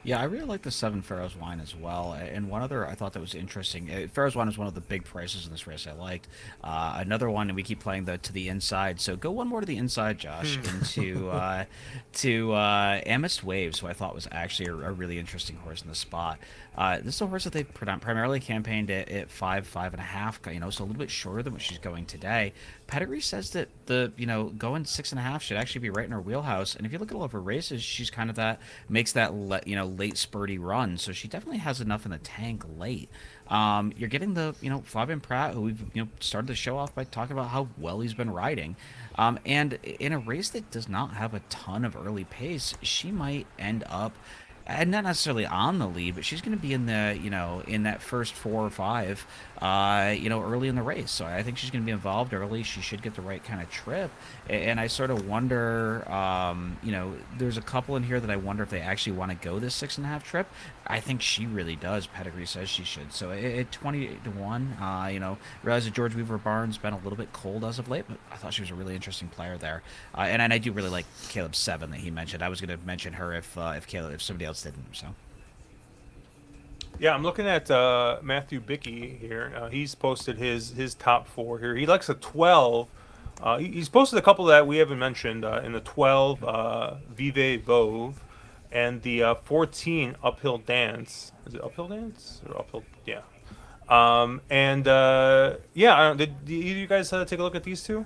Yeah, I really like the 7 Pharaoh's Wine as well. And one other I thought that was interesting. Pharaoh's Wine is one of the big prices in this race I liked. Another one, and we keep playing to the inside. So go one more to the inside, Josh, into to Amist Waves, who I thought was actually a really interesting horse in the spot. This is a horse that they primarily campaigned at 5.5, so a little bit shorter than what she's going today. Pedigree says that going 6.5 should actually be right in her wheelhouse. And if you look at all of her races, she's kind of makes that late spurty run. So she definitely has enough in the tank late. You're getting the Fabian Pratt, who we've started the show off by talking about how well he's been riding. And in a race that does not have a ton of early pace, she might end up, and not necessarily on the lead, but she's going to be in the in that first 4 or 5 early in the race. So I think she's going to be involved early. She should get the right kind of trip. And I sort of wonder, there's a couple in here that I wonder if they actually want to go this 6.5 trip. I think she really does. Pedigree says she should. So at 20-1, realize that George Weaver Barnes been a little bit cold as of late, but I thought she was a really interesting player there. And I do really like Caleb's 7 that he mentioned. I was going to mention her if somebody else didn't. So. Yeah, I'm looking at Matthew Bickey here. He's posted his top 4 here. He likes a 12. He's posted a couple that we haven't mentioned in the 12 Vive Vove and the 14 Uphill Dance. Is it Uphill Dance or Uphill? Yeah. Did either of you guys take a look at these 2?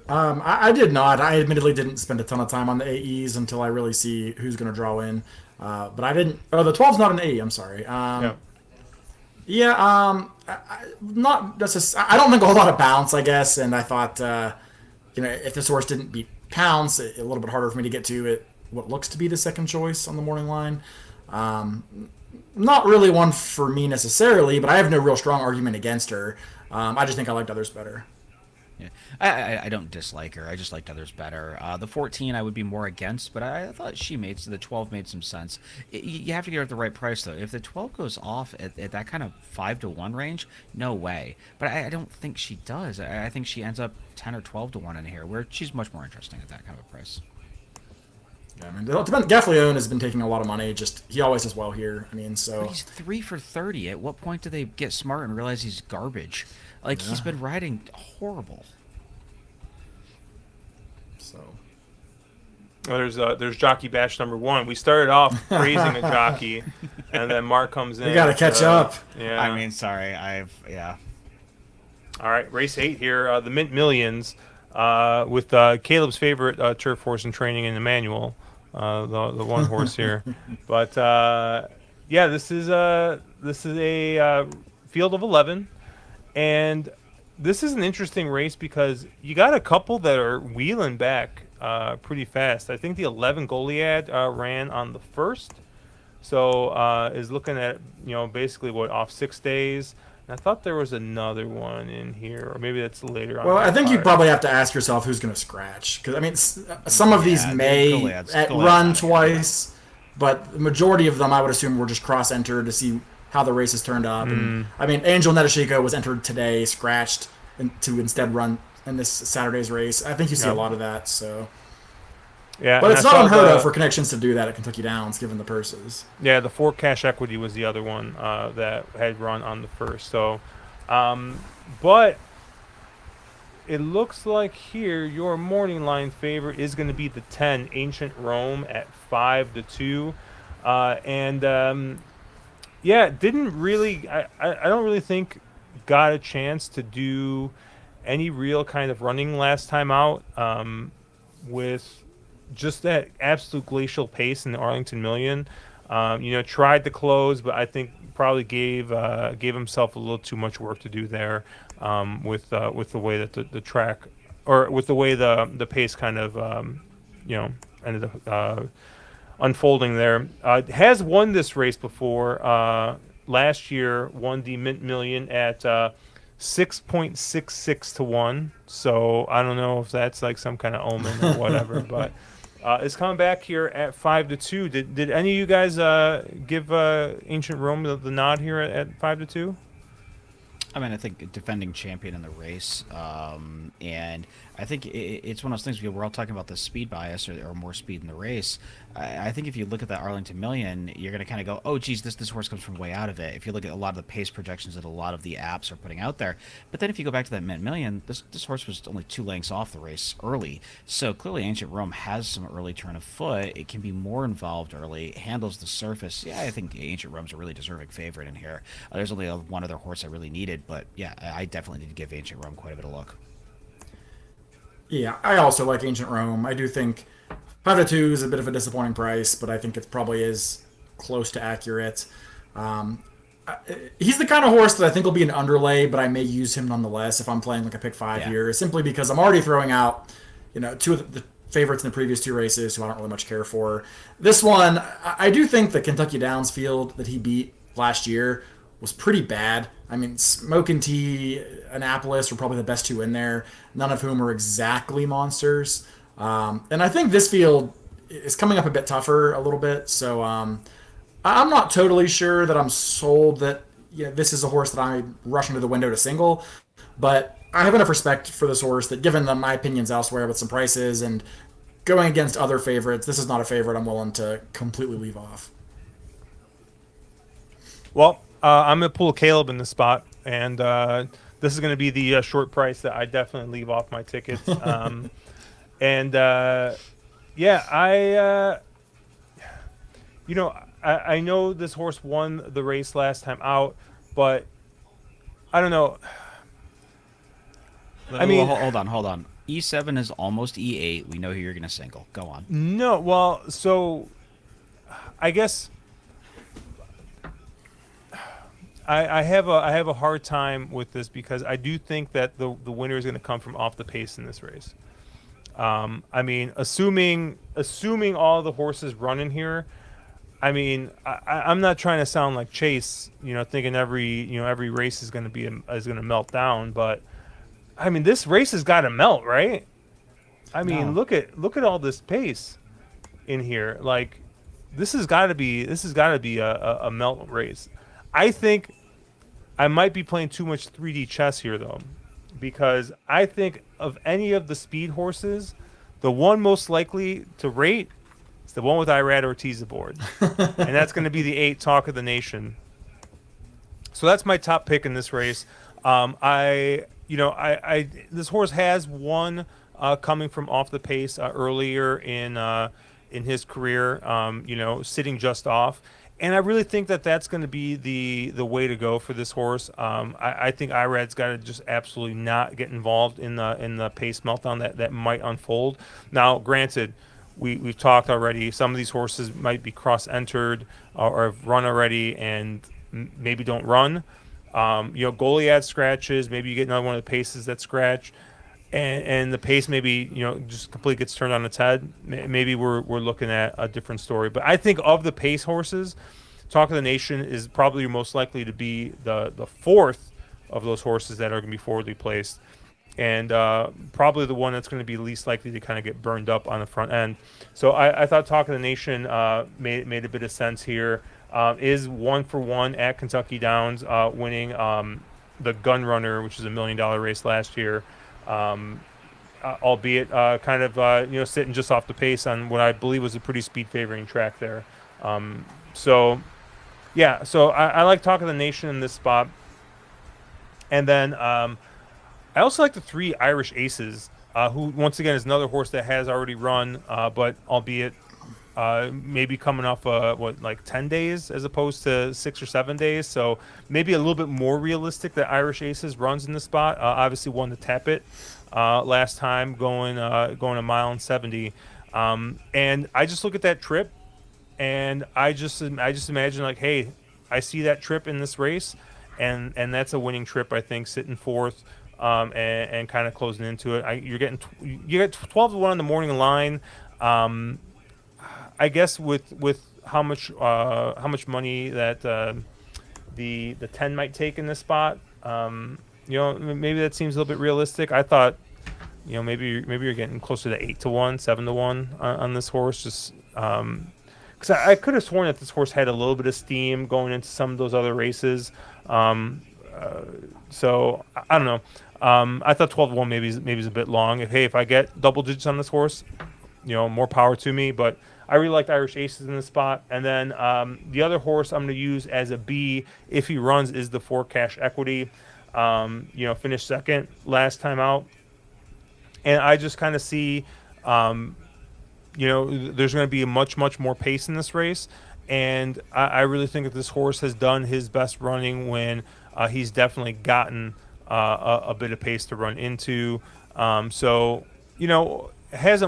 I did not. I admittedly didn't spend a ton of time on the AEs until I really see who's going to draw in. But I didn't. Oh, the 12's not an AE. I'm sorry. Yeah. Not necessarily. I don't think a whole lot of bounce, I guess. And I thought, if this horse didn't beat Pounce, a little bit harder for me to get to it. What looks to be the second choice on the morning line. Not really one for me necessarily, but I have no real strong argument against her. I just think I liked others better. Yeah, I don't dislike her. I just liked others better. The 14 I would be more against, but I thought the 12 made some sense. You have to get her at the right price, though. If the 12 goes off at that kind of 5-1 range, no way. But I don't think she does. I think she ends up 10 or 12-1 in here, where she's much more interesting at that kind of a price. Yeah, I mean, Gaffleone has been taking a lot of money. Just he always does well here. I mean, so but he's 3 for 30. At what point do they get smart and realize he's garbage? He's been riding horrible. So there's jockey batch number 1. We started off praising a jockey, and then Mark comes in. You got to catch up. Yeah. I mean, sorry. All right, race 8 here. The Mint Millions with Caleb's favorite turf horse in training in Emmanuel, the one horse here. But this is a field of 11. And this is an interesting race because you got a couple that are wheeling back pretty fast. I think the 11 Goliad ran on the first. So is looking at basically what off 6 days. And I thought there was another one in here, or maybe that's later on Well, in I the think you card. probably have to ask yourself who's going to scratch, because I mean, some of these Yeah, may Goliath's run out of here. twice, but the majority of them, I would assume, were just cross-entered to see how the races turned up. And Mm, I mean, Angel Netashiko was entered today, scratched, to instead run in this Saturday's race. I think you see a yeah, lot of that. So, yeah, but and I it's not saw unheard of the for connections to do that at Kentucky Downs, given the purses. yeah the four cash equity was the other one that had run on the first. So, but it looks like here your morning line favorite is going to be the 10 Ancient Rome at 5-2, and yeah, didn't really. I don't really think got a chance to do any real kind of running last time out. With just that absolute glacial pace in the Arlington Million. Tried to close, but I think probably gave himself a little too much work to do there, with the way that the track, or with the way the pace kind of you know ended up unfolding there. Has won this race before. Last year, won the Mint Million at 6.66 to 1. So I don't know if that's like some kind of omen or whatever, but it's coming back here at 5-2. Did any of you guys give Ancient Rome the nod here at 5-2? I mean, I think defending champion in the race, and I think it's one of those things we're all talking about the speed bias or more speed in the race. I think if you look at that Arlington Million, you're going to kind of go, oh, geez, this horse comes from way out of it. If you look at a lot of the pace projections that a lot of the apps are putting out there, but then if you go back to that Mint Million, this horse was only 2 lengths off the race early. So clearly, Ancient Rome has some early turn of foot. It can be more involved early, handles the surface. Yeah, I think Ancient Rome's a really deserving favorite in here. There's only one other horse I really needed, but yeah, I definitely did give Ancient Rome quite a bit of look. Yeah, I also like Ancient Rome. I do think 5-2 is a bit of a disappointing price, but I think it probably is close to accurate. Um, he's the kind of horse that I think will be an underlay, but I may use him nonetheless if I'm playing like a pick five Yeah. here, simply because I'm already throwing out, two of the favorites in the previous two races who I don't really much care for. This one, I do think the Kentucky Downs field that he beat last year was pretty bad. I mean, Smoke and Tea, Annapolis were probably the best two in there, none of whom were exactly monsters. And I think this field is coming up a bit tougher a little bit. So I'm not totally sure that I'm sold that this is a horse that I'm rushing to the window to single. But I have enough respect for this horse that, given my opinions elsewhere with some prices and going against other favorites, this is not a favorite I'm willing to completely leave off. Well, I'm gonna pull Caleb in the spot, and this is gonna be the short price that I definitely leave off my tickets. And yeah, I know this horse won the race last time out, but I don't know. I Well, mean, hold on. E7 is almost E8. We know who you're going to single. Go on. no. Well, so I guess I have a hard time with this because I do think that the winner is going to come from off the pace in this race. I mean, assuming all the horses run in here. I mean, I'm not trying to sound like Chase, thinking every race is going to is going to melt down, but I mean, this race has got to melt, right? I mean, No. look at all this pace in here. Like, this has got to be a melt race. I think I might be playing too much 3D chess here though, because I think of any of the speed horses, the one most likely to rate is the one with Irad Ortiz aboard, and that's going to be the 8 Talk of the Nation. So that's my top pick in this race. This horse has won coming from off the pace earlier in his career. Sitting just off, and I really think that that's going to be the way to go for this horse. I think Irad's got to just absolutely not get involved in the pace meltdown that might unfold. Now, granted. We've talked already. Some of these horses might be cross-entered or have run already and maybe don't run. Goliath scratches. Maybe you get another one of the paces that scratch. and the pace maybe just completely gets turned on its head, maybe we're looking at a different story. But I think of the pace horses, Talk of the Nation is probably most likely to be the fourth of those horses that are going to be forwardly placed, and probably the one that's going to be least likely to kind of get burned up on the front end. So I thought Talk of the Nation made a bit of sense here. Is 1-for-1 at Kentucky Downs, winning the Gun Runner, which is $1 million race last year, albeit kind of sitting just off the pace on what I believe was a pretty speed favoring track there. So yeah, so I like Talk of the Nation in this spot, and then I also like the 3 Irish Aces, who once again is another horse that has already run, but albeit maybe coming off like 10 days as opposed to 6 or 7 days, so maybe a little bit more realistic that Irish Aces runs in the spot. Obviously won the Tap It last time, going a mile and 70, and I just look at that trip, and I just imagine like, hey, I see that trip in this race, and that's a winning trip, I think, sitting fourth. And kind of closing into it. You get 12-1 on the morning line. I guess with how much money that the 10 might take in this spot, maybe that seems a little bit realistic. I thought, maybe you're getting closer to 8-1, 7-1 on this horse, just because I could have sworn that this horse had a little bit of steam going into some of those other races. So I don't know. I thought 12-1 maybe is a bit long. If I get double digits on this horse, more power to me. But I really liked Irish Aces in this spot. And then the other horse I'm going to use as a B if he runs is the 4 Cash Equity. Finished second last time out, and I just kind of see, there's going to be much more pace in this race. And I really think that this horse has done his best running when he's definitely gotten a bit of pace to run into. Hasn't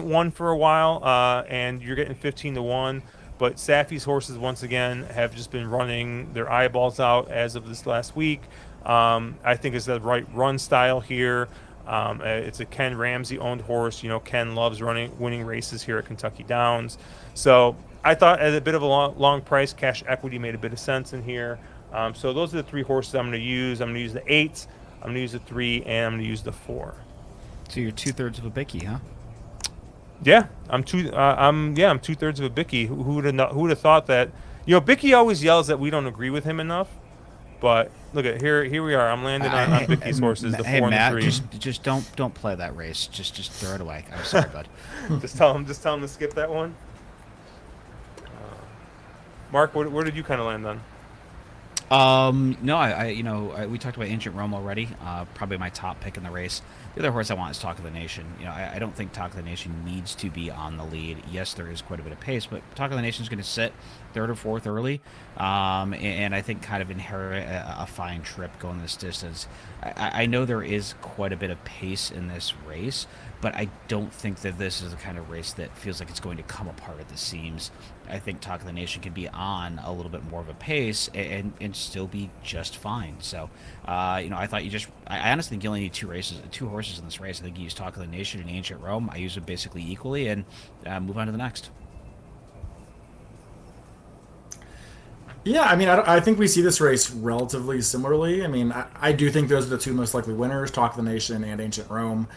won for a while, and you're getting 15-1. But Safi's horses, once again, have just been running their eyeballs out as of this last week. I think it's the right run style here. It's a Ken Ramsey-owned horse. Ken loves winning races here at Kentucky Downs. So I thought at a bit of a long price, Cash Equity made a bit of sense in here. So those are the 3 horses I'm going to use. I'm going to use the 8, I'm going to use the 3, and I'm going to use the 4. So you're 2/3 of a Bicky, huh? Yeah, I'm 2/3 of a Bicky. Who would have thought that? Bicky always yells that we don't agree with him enough. But look at here we are. I'm landing on Bicky's horses, the 4 and Matt, the 3. just don't play that race. Just throw it away. I'm sorry, bud. just tell him to skip that one. Mark, where did you kind of land on? No, we talked about Ancient Rome already. Probably my top pick in the race. The other horse I want is Talk of the Nation. I don't think Talk of the Nation needs to be on the lead. Yes, there is quite a bit of pace, but Talk of the Nation is going to sit 3rd or 4th early, and I think kind of inherit a fine trip going this distance. I know there is quite a bit of pace in this race, but I don't think that this is the kind of race that feels like it's going to come apart at the seams. I think Talk of the Nation can be on a little bit more of a pace and still be just fine. So, I thought I honestly think you only need 2 horses in this race. I think you use Talk of the Nation and Ancient Rome. I use them basically equally and move on to the next. Yeah, I think we see this race relatively similarly. I do think those are the 2 most likely winners, Talk of the Nation and Ancient Rome.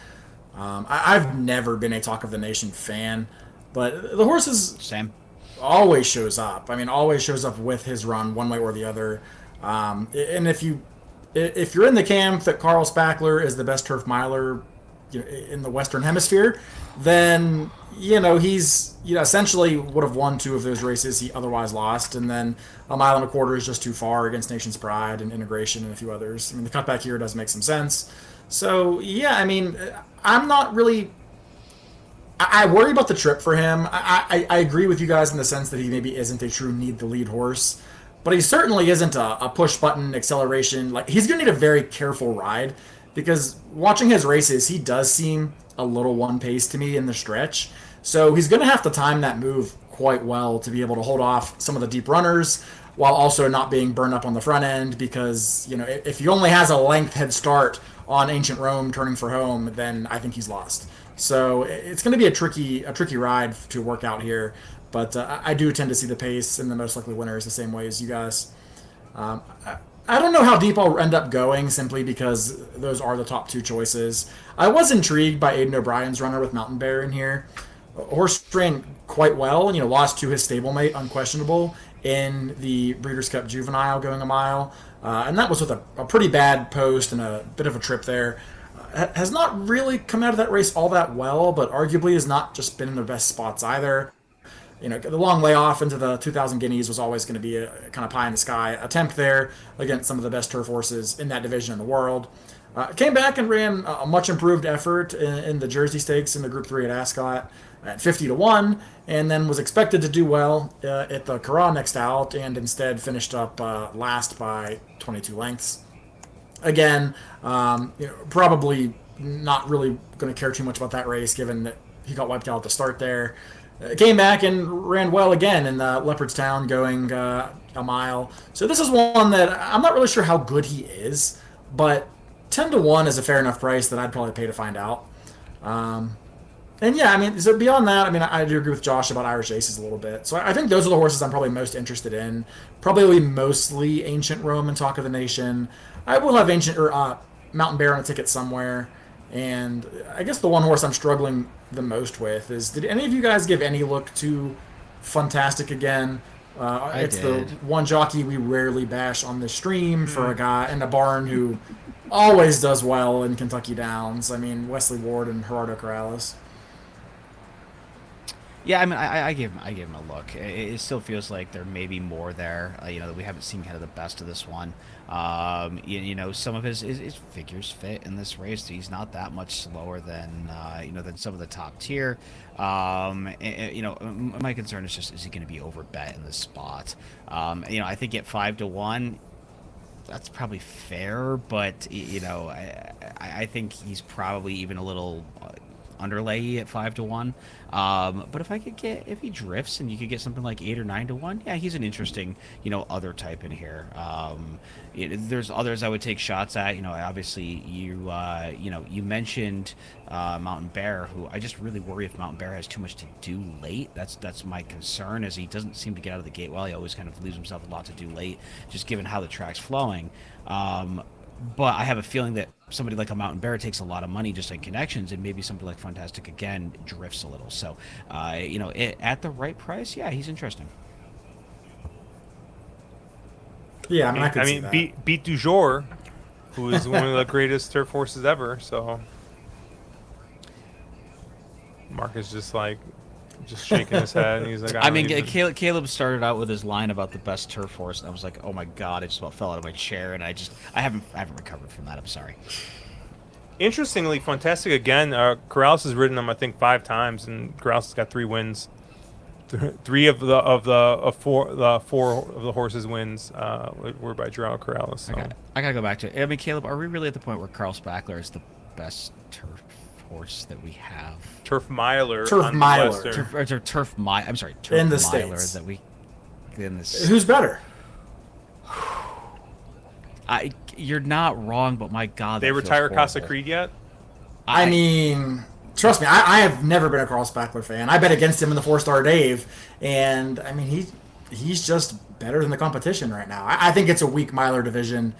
I've never been a Talk of the Nation fan, but the horses Same. always shows up. Always shows up with his run one way or the other. And if you're in the camp that Carl Spackler is the best turf miler in the Western Hemisphere, then he's essentially would have won 2 of those races he otherwise lost, and then a mile and a quarter is just too far against Nation's Pride and Integration and a few others. The cutback here does make some sense. So yeah, I'm not really. I worry about the trip for him. I agree with you guys in the sense that he maybe isn't a true need the lead horse, but he certainly isn't a push button acceleration. Like, he's going to need a very careful ride, because watching his races, he does seem a little one pace to me in the stretch. So he's going to have to time that move quite well to be able to hold off some of the deep runners while also not being burned up on the front end, because if he only has a length head start on Ancient Rome turning for home, then I think he's lost. So it's going to be a tricky ride to work out here. But I do tend to see the pace and the most likely winners the same way as you guys. I don't know how deep I'll end up going simply because those are the top two choices. I was intrigued by Aiden O'Brien's runner with Mountain Bear in here. Horse ran quite well and lost to his stablemate Unquestionable in the Breeders' Cup Juvenile going a mile, and that was with a pretty bad post and a bit of a trip there. Has not really come out of that race all that well, but arguably has not just been in the best spots either. The long layoff into the 2,000 guineas was always going to be a kind of pie in the sky attempt there against some of the best turf horses in that division in the world. Came back and ran a much improved effort in the Jersey Stakes in the Group 3 at Ascot at 50-1, and then was expected to do well at the Corral next out, and instead finished up last by 22 lengths. Again, probably not really going to care too much about that race given that he got wiped out at the start there. Came back and ran well again in Leopardstown going a mile. So this is one that I'm not really sure how good he is, but 10-1 is a fair enough price that I'd probably pay to find out. And yeah, I mean, so beyond that, I mean, I do agree with Josh about Irish Aces a little bit. So I think those are the horses I'm probably most interested in. Probably mostly Ancient Rome and Talk of the Nation. I will have Mountain Bear on a ticket somewhere. And I guess the one horse I'm struggling the most with is, did any of you guys give any look to Fantastic again? It's did. the one jockey we rarely bash on the stream for a guy in a barn who always does well in Kentucky Downs. I mean, Wesley Ward and Gerardo Corrales. Yeah, I mean, I gave him a look. It still feels like there may be more there. That we haven't seen kind of the best of this one. Some of his figures fit in this race. He's not that much slower than than some of the top tier. My concern is just, is he going to be overbet in this spot? I think at 5-1. That's probably fair, but I think he's probably even a little underlay at 5-1. But if he drifts and you could get something like 8 or 9-1, yeah, he's an interesting, other type in here. There's others I would take shots at. Obviously you mentioned Mountain Bear, who I just really worry if Mountain Bear has too much to do late. That's my concern, as he doesn't seem to get out of the gate well. He always kind of leaves himself a lot to do late, just given how the track's flowing. But I have a feeling that somebody like a Mountain Bear takes a lot of money just in connections, and maybe somebody like Fantastic again drifts a little. So, at the right price, yeah, he's interesting. Yeah, I mean, I could see that. Beat du jour, who is one of the greatest turf horses ever. So, Mark is just shaking his head, and he's like, I mean, Caleb started out with his line about the best turf horse, and I was like, oh my god, I just about fell out of my chair, and I haven't recovered from that. I'm sorry. Interestingly, Fantastic again. Corrales has ridden him, I think, 5 times, and Corrales has got 3 wins. 3 of the 4 of the horses wins were by Geraldo Corrales. So. I gotta go back to it. I mean, Caleb, are we really at the point where Carl Spackler is the best turf horse that we have? Turf Miler. Turf in the Miler States. that we in this. Who's better? You're not wrong, but my god, They retire Casa Creed yet? I mean, trust me, I have never been a Carl Spackler fan. I bet against him in the 4-Star Dave, and I mean he's just better than the competition right now. I think it's a weak Miler division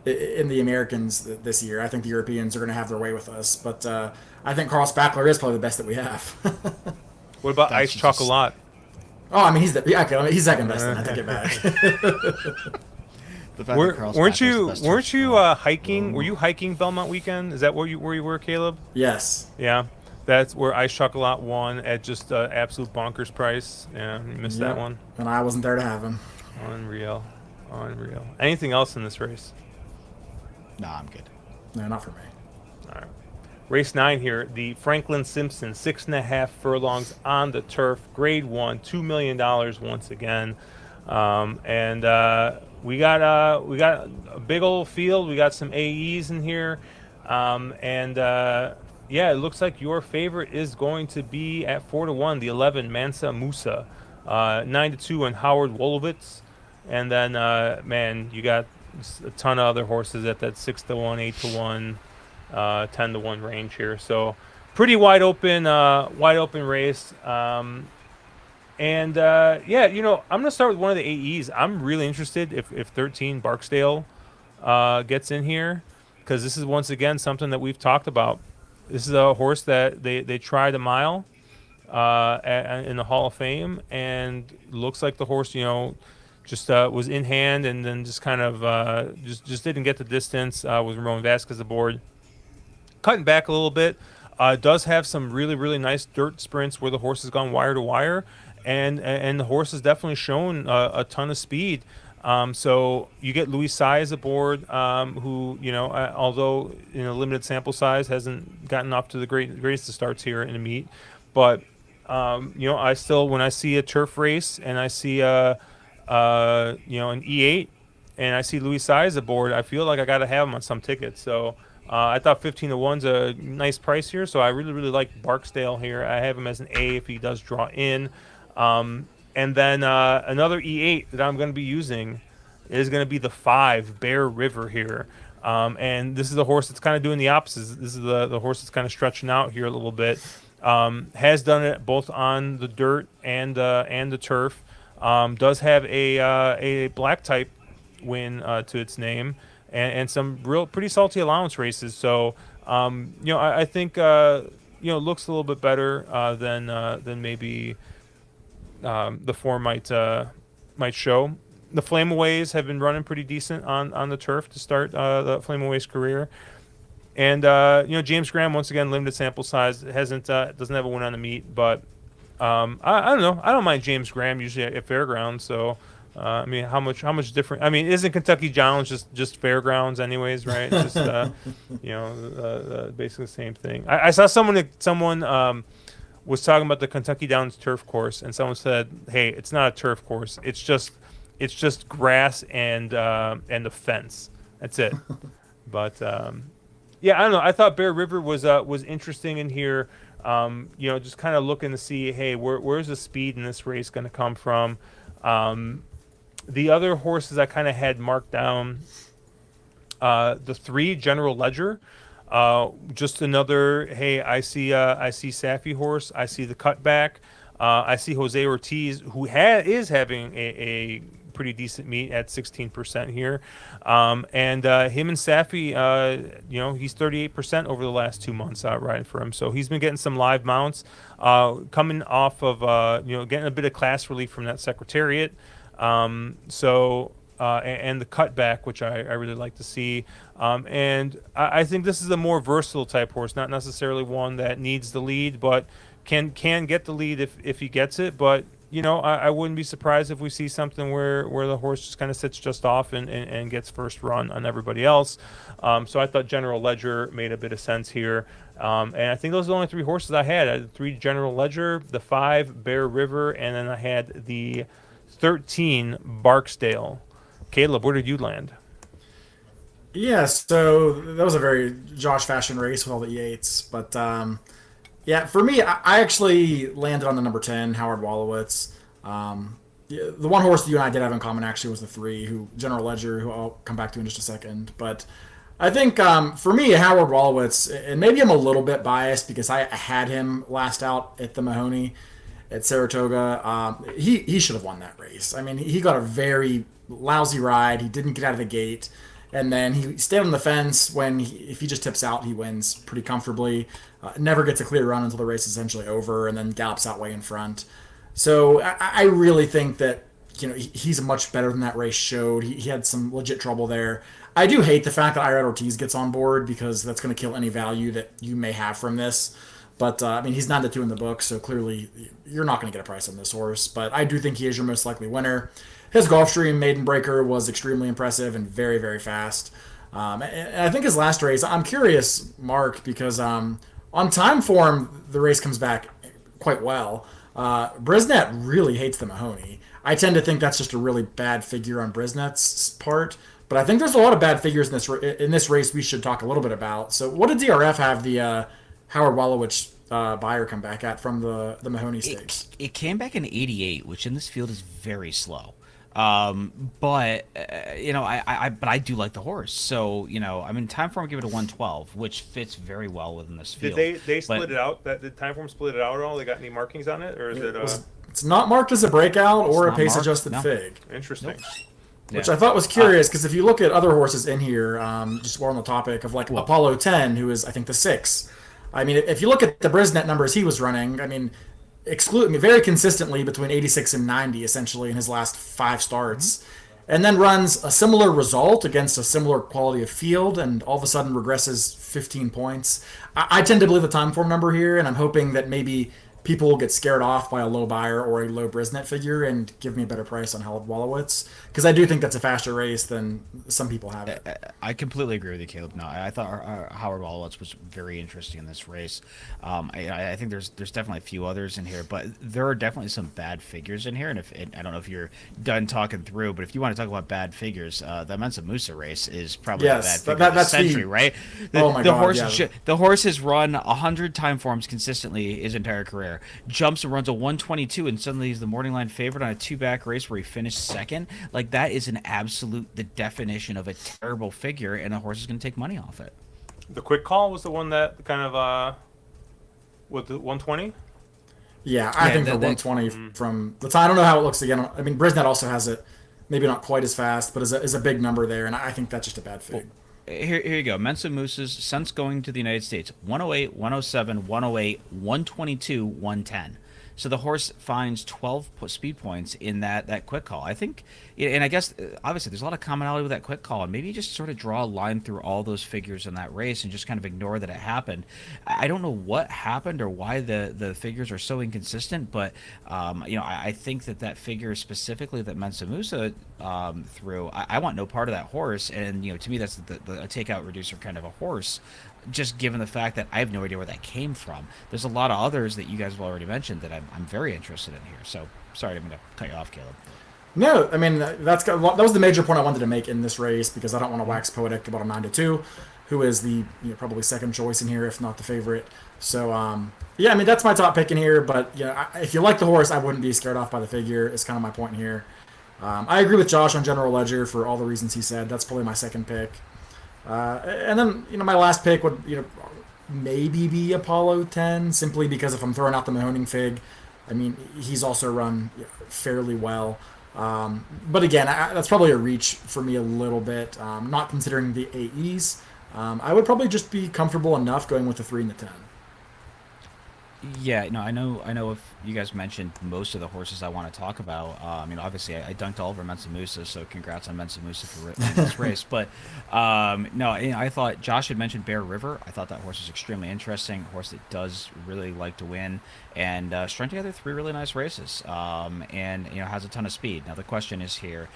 in the Americans this year. I think the Europeans are going to have their way with us, but I think Carl Spackler is probably the best that we have. What about Ice Chocolat? Oh, I mean he's second best. Then I take it back. Weren't you hiking? Were you hiking Belmont Weekend? Is that where you were, Caleb? Yes. Yeah, that's where Ice Chocolat won at just absolute bonkers price. Yeah, you missed that one. And I wasn't there to have him. Unreal. Anything else in this race? No, I'm good. No, not for me. All right. Race 9 here. The Franklin Simpson 6.5 furlongs on the turf, Grade 1, $2 million once again, and. We got a big old field. We got some AEs in here, it looks like your favorite is going to be at 4-1. The 11 Mansa Musa, 9-2 and Howard Wolowitz, and then you got a ton of other horses at that 6-1, 8-1. 10 to 1 range here. So pretty wide open race. And yeah, I'm gonna start with one of the AEs. I'm really interested if 13 Barksdale gets in here, because this is once again something that we've talked about. This is a horse that they tried a mile in the Hall of Fame, and looks like the horse, just was in hand, and then just kind of just didn't get the distance with Ramon Vasquez aboard, cutting back a little bit. Does have some really really nice dirt sprints where the horse has gone wire to wire, and the horse has definitely shown a ton of speed. So you get Luis Saez aboard, who although in a limited sample size hasn't gotten off to the greatest of starts here in a meet, but I still, when I see a turf race and I see an E8 and I see Luis Saez aboard, I feel like I got to have him on some tickets. So I thought 15 to 1's a nice price here. So I really, really like Barksdale here. I have him as an A if he does draw in. And then another E8 that I'm going to be using is going to be the 5 Bear River here. And this is the horse that's kind of doing the opposite. This is the horse that's kind of stretching out here a little bit. Has done it both on the dirt and the turf. Does have a black type win to its name, and some real pretty salty allowance races. So I think looks a little bit better than maybe the form might show. The Flameaways have been running pretty decent on the turf to start the Flameaways career. And James Graham, once again, limited sample size, hasn't doesn't have a win on the meet, but I don't know. I don't mind James Graham usually at fairgrounds. So I mean, how much different? I mean, isn't Kentucky Challenge just fairgrounds anyways, right? It's just basically the same thing. I saw someone was talking about the Kentucky Downs turf course, and someone said, "Hey, it's not a turf course. It's just grass and the fence. That's it." But yeah, I don't know. I thought Bear River was interesting in here. Just kind of looking to see, hey, where's the speed in this race going to come from? The other horses I kind of had marked down, the 3 General Ledger. Just another, hey, I see Safi horse. I see the cutback. I see Jose Ortiz, who is having a pretty decent meet at 16% here. And him and Safi, he's 38% over the last 2 months riding for him. So he's been getting some live mounts, coming off of, getting a bit of class relief from that Secretariat. And the cutback, which I really like to see. And I think this is a more versatile type horse, not necessarily one that needs the lead, but can get the lead if he gets it. But I wouldn't be surprised if we see something where the horse just kind of sits just off and gets first run on everybody else. So I thought General Ledger made a bit of sense here. And I think those are the only 3 horses I had. I had the 3 General Ledger, the 5 Bear River, and then I had the 13 Barksdale. Caleb, where did you land? Yeah, so that was a very Josh fashion race with all the E8s. But yeah, for me, I actually landed on the number 10, Howard Wallowitz. Yeah, the one horse that you and I did have in common actually was the 3, who General Ledger, who I'll come back to in just a second. But I think for me, Howard Wallowitz, and maybe I'm a little bit biased because I had him last out at the Mahoney at Saratoga. He should have won that race. I mean, he got a very lousy ride. He didn't get out of the gate. And then he stayed on the fence when if he just tips out, he wins pretty comfortably. Never gets a clear run until the race is essentially over, and then gallops out way in front. So I really think that he's much better than that race showed. He had some legit trouble there. I do hate the fact that Irad Ortiz gets on board because that's going to kill any value that you may have from this. But I mean, he's 9-2 in the book, so clearly you're not going to get a price on this horse. But I do think he is your most likely winner. His Gulfstream Maiden Breaker was extremely impressive and very, very fast. And I think his last race, I'm curious, Mark, because on time form, the race comes back quite well. Brisnet really hates the Mahoney. I tend to think that's just a really bad figure on Brisnet's part. But I think there's a lot of bad figures in this race we should talk a little bit about. So what did DRF have the Howard Wallowitz buyer come back at from the Mahoney Stakes? It came back in 88, which in this field is very slow. But but I do like the horse. So I mean, time form give it a 112, which fits very well within this Did field. they But split it out? That did Timeform split it out at all? They got any markings on it, or is it It's not marked as a breakout it's or a not pace marked. adjusted No, fig, interesting? nope. which Yeah. I thought was Uh, curious because if you look at other horses in here, just more on the topic of like well, Apollo 10, who is I think the six. I mean, if you look at the Brisnet numbers he was running, I mean, very consistently between 86 and 90 essentially in his last five starts, and then runs a similar result against a similar quality of field, and all of a sudden regresses 15 points. I tend to believe the time form number here, and I'm hoping that maybe people will get scared off by a low buyer or a low Brisnet figure and give me a better price on Howard Wolowitz, because I do think that's a faster race than some people have it. I completely agree with you, Caleb. No, I thought Howard Wolowitz was very interesting in this race. I think there's definitely a few others in here, but there are definitely some bad figures in here. And I don't know if you're done talking through, but if you want to talk about bad figures, the Mensa Musa race is probably the bad Yes, figure of the that's century, the. right? Oh my god, yeah. The horse has run 100 time forms consistently his entire career. Jumps and runs a 122, and suddenly he's the morning line favorite on a two-back race where he finished second. Like that is an absolute the definition of a terrible figure, and a horse is going to take money off it. The quick call was the one that kind of with the 120. Yeah, I think the that 120 from the time. I don't know how it looks again. I mean, Brisnet also has it, maybe not quite as fast, but is a big number there, and I think that's just a bad fig. Here you go. Mensa Moose's since going to the United States 108, 107, 108, 122, 110. So the horse finds 12 speed points in that quick call. I think, and I guess obviously there's a lot of commonality with that quick call, and maybe you just sort of draw a line through all those figures in that race and just kind of ignore that it happened. I don't know what happened or why the figures are so inconsistent, but I think that figure specifically that Mensa Musa threw, I want no part of that horse, and to me that's a takeout reducer kind of a horse. Just given the fact that I have no idea where that came from. There's a lot of others that you guys have already mentioned that I'm very interested in here. So sorry, I'm going to cut you off, Caleb. No, I mean that was the major point I wanted to make in this race, because I don't want to wax poetic about a 9-2, who is the probably second choice in here, if not the favorite. So yeah, I mean that's my top pick in here. But if you like the horse, I wouldn't be scared off by the figure. Is kind of my point here. I agree with Josh on General Ledger for all the reasons he said. That's probably my second pick. And then my last pick would maybe be Apollo 10, simply because if I'm throwing out the Mahoning fig, I mean he's also run fairly well. But again, that's probably a reach for me a little bit. Not considering the AEs, I would probably just be comfortable enough going with the 3 and the 10. Yeah, no, I know. If you guys mentioned most of the horses I want to talk about, obviously I dunked all over Mensa Musa, so congrats on Mensa Musa for winning this race. But no, I thought Josh had mentioned Bear River. I thought that horse was extremely interesting. A horse that does really like to win, and strung together 3 really nice races, and has a ton of speed. Now the question is here,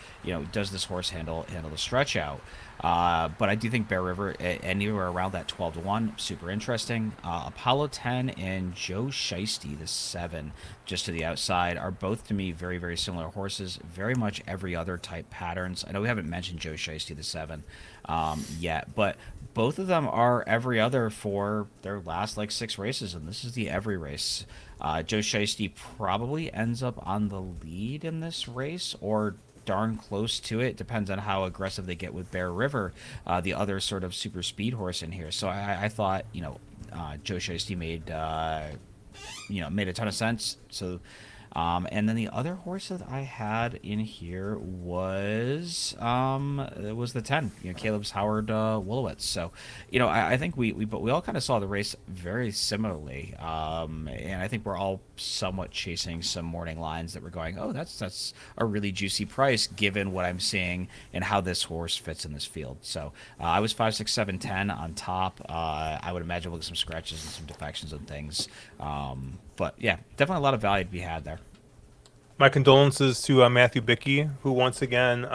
does this horse handle the stretch out? But I do think Bear River, anywhere around that 12-1, super interesting. Apollo 10 and Joe Shiesty, the 7, just to the outside, are both to me very, very similar horses. Very much every other type patterns. I know we haven't mentioned Joe Shiesty, the 7, yet, but both of them are every other for their last 6 races, and this is the every race. Joe Shiesty probably ends up on the lead in this race, or darn close to it. Depends on how aggressive they get with Bear River, the other sort of super speed horse in here. So I thought Joe Shiesty made made a ton of sense. So and then the other horse that I had in here was the 10, Caleb's Howard Wolowitz. So I think but we all kind of saw the race very similarly, and I think we're all somewhat chasing some morning lines that we're going, oh, that's a really juicy price given what I'm seeing and how this horse fits in this field. So I was 5, 6, 7, 10 on top. I would imagine we'll get some scratches and some defections and things. But yeah, definitely a lot of value to be had there. My condolences to Matthew Bickey, who once again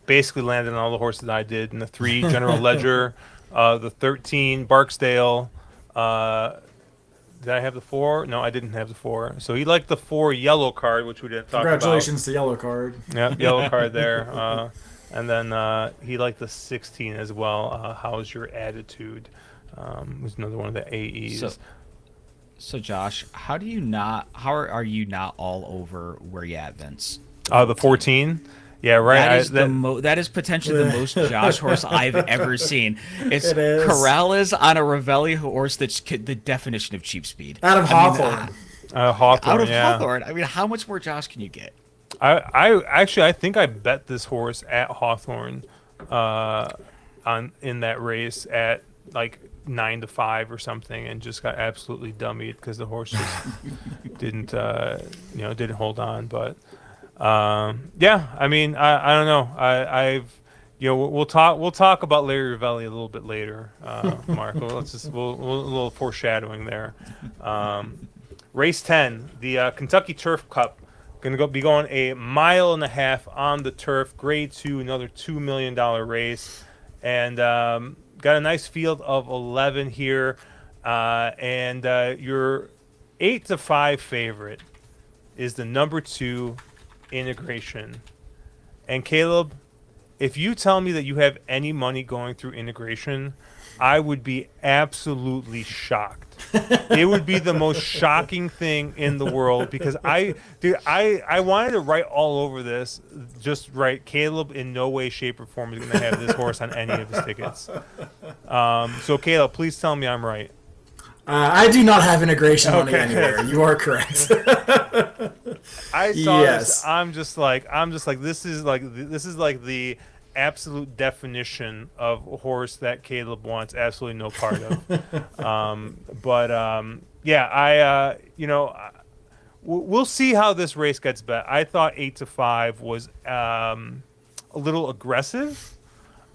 basically landed on all the horses I did in the 3 General Ledger, the 13 Barksdale. Did I have the 4? No, I didn't have the 4. So he liked the 4 yellow card, which we didn't talk about. Congratulations to yellow card. Yeah, yellow card there. And then he liked the 16 as well. How's your attitude? Was another one of the AEs. So Josh, how are you not all over where you at, Vince? The 14. Yeah, right. That is that is potentially the most Josh horse I've ever seen. It's It is. Corrals on a Revelli horse that's the definition of cheap speed. Out of I mean, Hawthorne. out Hawthorne. of Yeah. Hawthorne. I mean, how much more Josh can you get? I actually I think I bet this horse at Hawthorne, on in that race at like 9-5 or something, and just got absolutely dummied because the horse just didn't hold on. But yeah, I mean, I don't know. I've we'll talk about Larry Ravelli a little bit later, Marco. We'll a little foreshadowing there. Race 10, the Kentucky Turf Cup, gonna be going a mile and a half on the turf. Grade 2, another $2 million race, and got a nice field of 11 here, and your 8-5 favorite is the number 2 Integration. And Caleb, if you tell me that you have any money going through Integration, I would be absolutely shocked. It would be the most shocking thing in the world, because I wanted to write all over this, just write Caleb in no way, shape, or form is going to have this horse on any of his tickets. So Caleb, please tell me I'm right. I do not have integration money Okay. anywhere. You are correct. I saw Yes. this. I'm just like this is like the absolute definition of a horse that Caleb wants absolutely no part of. Yeah, we'll see how this race gets bet. I thought 8-5 was a little aggressive.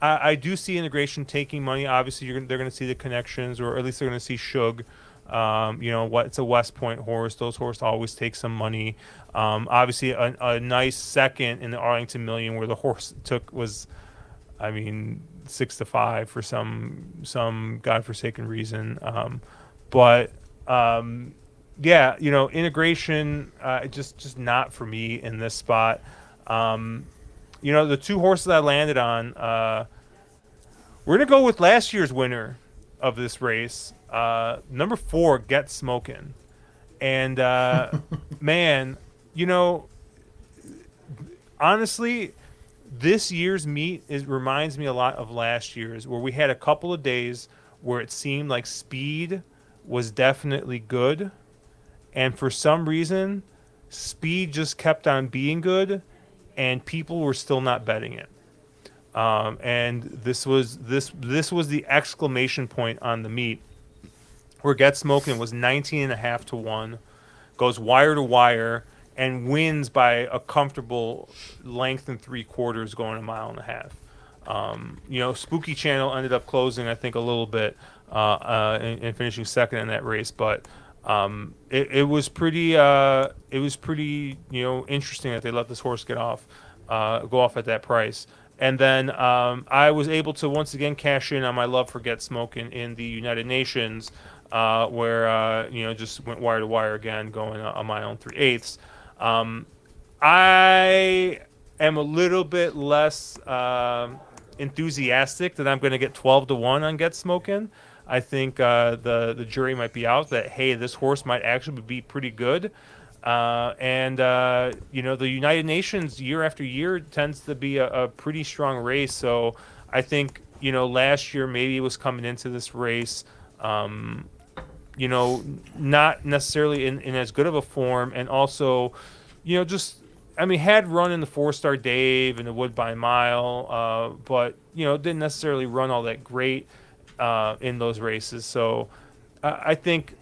I do see Integration taking money. Obviously, they're going to see the connections, or at least they're going to see Shug. It's a West Point horse. Those horses always take some money. Obviously, a nice second in the Arlington Million, where the horse was, 6-5 for some godforsaken reason. Yeah, Integration, just not for me in this spot. The two horses I landed on, we're going to go with last year's winner of this race, number 4, Get Smokin'. And, man, honestly, this year's meet reminds me a lot of last year's, where we had a couple of days where it seemed like speed was definitely good. And for some reason, speed just kept on being good, and people were still not betting it. And this was the exclamation point on the meet, where Get Smokin' was 19.5 to 1, goes wire to wire, and wins by a comfortable length and 3/4, going a mile and a half. Spooky Channel ended up closing, I think, a little bit, and finishing second in that race, but it was pretty interesting that they let this horse go off at that price. And then I was able to once again cash in on my love for Get Smokin' in the United Nations, where just went wire to wire again, going a mile and 3/8. I am a little bit less enthusiastic that I'm going to get 12 to 1 on Get Smokin'. I think the jury might be out that, hey, this horse might actually be pretty good. The United Nations year after year tends to be a pretty strong race. So I think, last year maybe it was coming into this race, not necessarily in as good of a form. And also, had run in the 4-star Dave and the Woodbine Mile, but, didn't necessarily run all that great in those races. So I think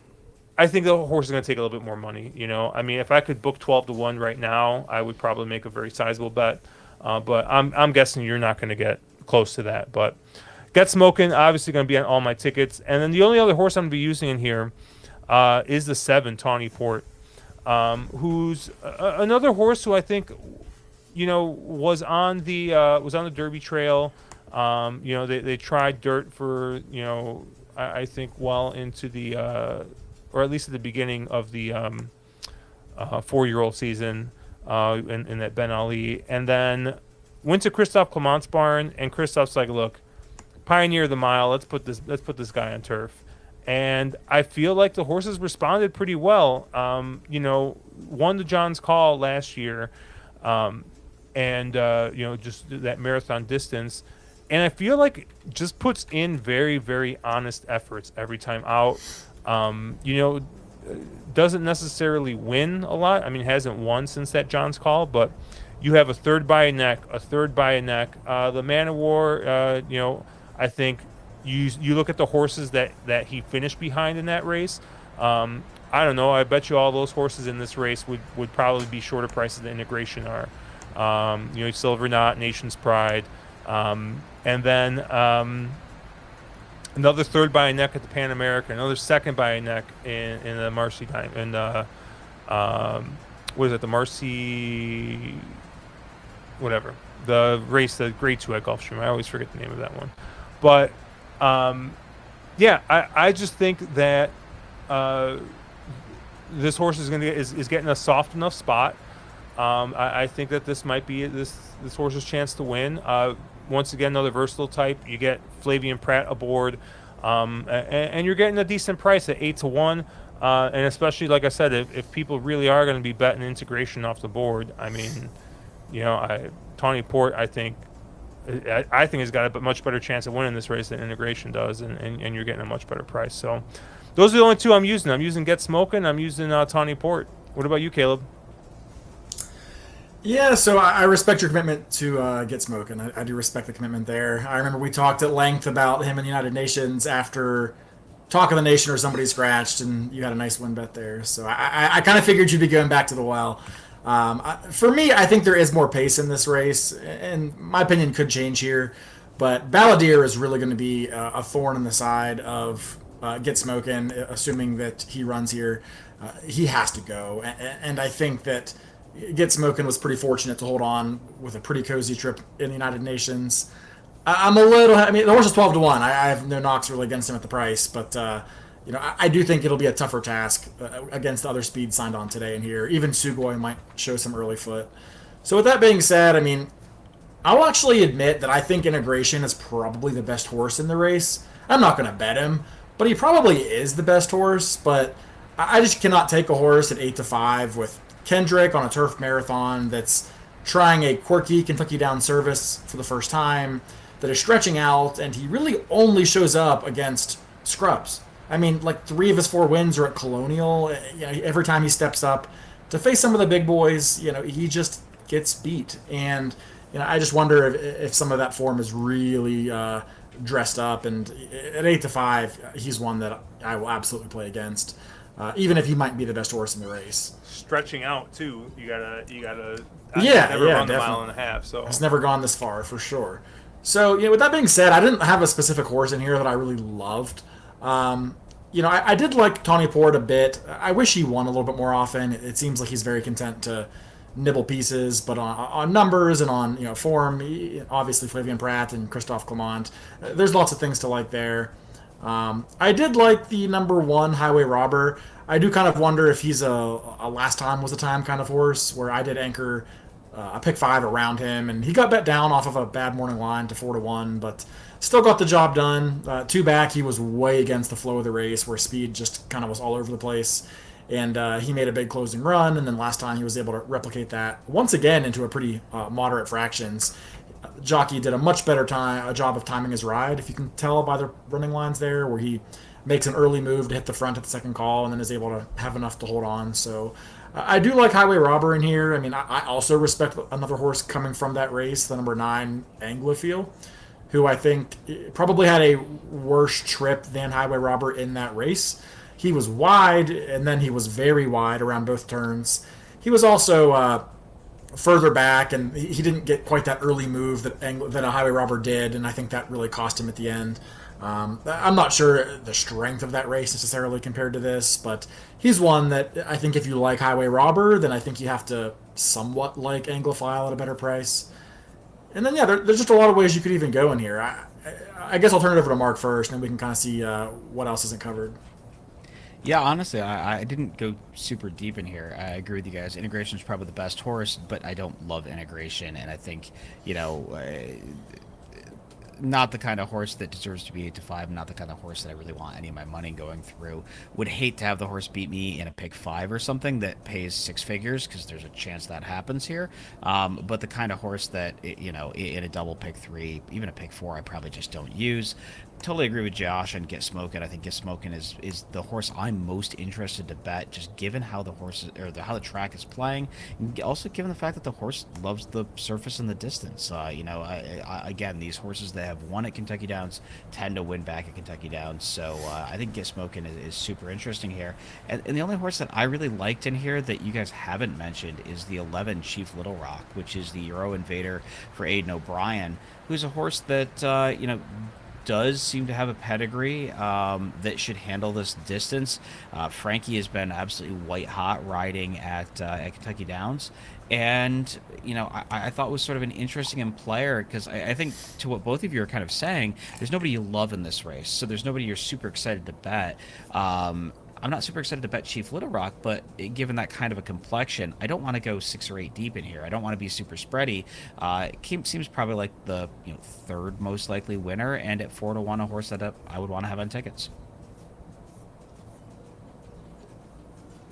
the horse is going to take a little bit more money. If I could book 12 to 1 right now, I would probably make a very sizable bet. But I'm guessing you're not going to get close to that. But Get Smokin', obviously going to be on all my tickets. And then the only other horse I'm going to be using in here is the 7, Tawny Port, who's another horse who I think, was on the Derby Trail. They tried dirt for, I think well into the, or at least at the beginning of the 4-year-old season, in that Ben Ali, and then went to Christophe Clement's barn, and Christophe's like, look, pioneer the mile, let's put this guy on turf. And I feel like the horses responded pretty well. Won the John's Call last year, and just that marathon distance. And I feel like just puts in very, very honest efforts every time out. Doesn't necessarily win a lot. I mean, hasn't won since that John's Call, but you have a third by a neck, a third by a neck. The Man of War, I think you look at the horses that he finished behind in that race. I don't know. I bet you all those horses in this race would probably be shorter prices than Integration are. Silver Knot, Nation's Pride, and then another third by a neck at the Pan America, another second by a neck in the Marcy time, and what is it, the Marcy, whatever, the race, the Grade 2 at Gulfstream. I always forget the name of that one, but yeah, I just think that this horse is is getting a soft enough spot. I think that this might be this horse's chance to win. Once again, another versatile type. You get Flavian Pratt aboard, and you're getting a decent price at 8-1. And especially, like I said, if people really are going to be betting Integration off the board, I mean, Tawny Port, I think has got a much better chance of winning this race than Integration does, and you're getting a much better price. So those are the only two I'm using. I'm using Get Smokin'. I'm using Tawny Port. What about you, Caleb? Yeah, so I respect your commitment to Get Smoking. I do respect the commitment there. I remember we talked at length about him in the United Nations after Talk of the Nation or somebody scratched, and you had a nice win bet there. So I kind of figured you'd be going back to the well. For me, I think there is more pace in this race, and my opinion could change here. But Balladeer is really going to be a thorn in the side of Get Smoking, assuming that he runs here. He has to go, and I think that Get Smoking was pretty fortunate to hold on with a pretty cozy trip in the United Nations. I'm a little. I mean, the horse is 12-1. I have no knocks really against him at the price, but I do think it'll be a tougher task against the other speeds signed on today and here. Even Sugoi might show some early foot. So with that being said, I mean, I'll actually admit that I think Integration is probably the best horse in the race. I'm not going to bet him, but he probably is the best horse. But I just cannot take a horse at 8-5 with Kendrick on a turf marathon that's trying a quirky Kentucky Down service for the first time, that is stretching out, and he really only shows up against scrubs. I mean, like 3 of his 4 wins are at Colonial. Every time he steps up to face some of the big boys, he just gets beat. And I just wonder if some of that form is really dressed up. And at 8-5, he's one that I will absolutely play against, even if he might be the best horse in the race. Stretching out too. You gotta. Yeah, never run definitely. the mile and a half. So it's never gone this far for sure. So with that being said, I didn't have a specific horse in here that I really loved. I did like Tawny Port a bit. I wish he won a little bit more often. It seems like he's very content to nibble pieces, but on numbers and on form, obviously Flavian Pratt and Christophe Clement, there's lots of things to like there. I did like the number 1 Highway Robber. I do kind of wonder if he's a last time was the time kind of horse, where I did anchor a pick 5 around him, and he got bet down off of a bad morning line to 4-1, but still got the job done. 2 back, he was way against the flow of the race, where speed just kind of was all over the place, and he made a big closing run, and then last time he was able to replicate that once again into a pretty moderate fractions. Jockey did a much better job of timing his ride, if you can tell by the running lines there, where he makes an early move to hit the front at the second call and then is able to have enough to hold on. So I do like Highway Robber in here. I mean, I also respect another horse coming from that race, the number 9 Anglophile, who I think probably had a worse trip than Highway Robber in that race. He was wide, and then he was very wide around both turns. He was also further back, and he didn't get quite that early move that a Highway Robber did, and I think that really cost him at the end. I'm not sure the strength of that race necessarily compared to this, but he's one that I think if you like Highway Robber, then I think you have to somewhat like Anglophile at a better price. And then, there's just a lot of ways you could even go in here. I guess I'll turn it over to Mark first, and then we can kind of see what else isn't covered. Yeah, honestly, I didn't go super deep in here. I agree with you guys. Integration is probably the best horse, but I don't love Integration, and I think, not the kind of horse that deserves to be 8 to 5. Not the kind of horse that I really want any of my money going through. Would hate to have the horse beat me in a pick 5 or something that pays 6 figures, because there's a chance that happens here. But the kind of horse that in a double pick 3, even a pick 4, I probably just don't use. Totally agree with Josh and Get Smokin'. I think Get Smokin' is the horse I'm most interested to bet, just given how the horse how the track is playing, and also given the fact that the horse loves the surface and the distance. Again, these horses that have won at Kentucky Downs tend to win back at Kentucky Downs. So I think Get Smokin' is super interesting here. And the only horse that I really liked in here that you guys haven't mentioned is the 11 Chief Little Rock, which is the Euro Invader for Aidan O'Brien, who's a horse that does seem to have a pedigree that should handle this distance. Frankie has been absolutely white hot riding at Kentucky Downs, and I thought was sort of an interesting player, because I think, to what both of you are kind of saying, there's nobody you love in this race, so there's nobody you're super excited to bet. I'm not super excited to bet Chief Little Rock, but given that kind of a complexion, I don't want to go 6 or 8 deep in here. I don't want to be super spready. Seems probably like the third most likely winner, and at 4 to 1, a horse that I would want to have on tickets.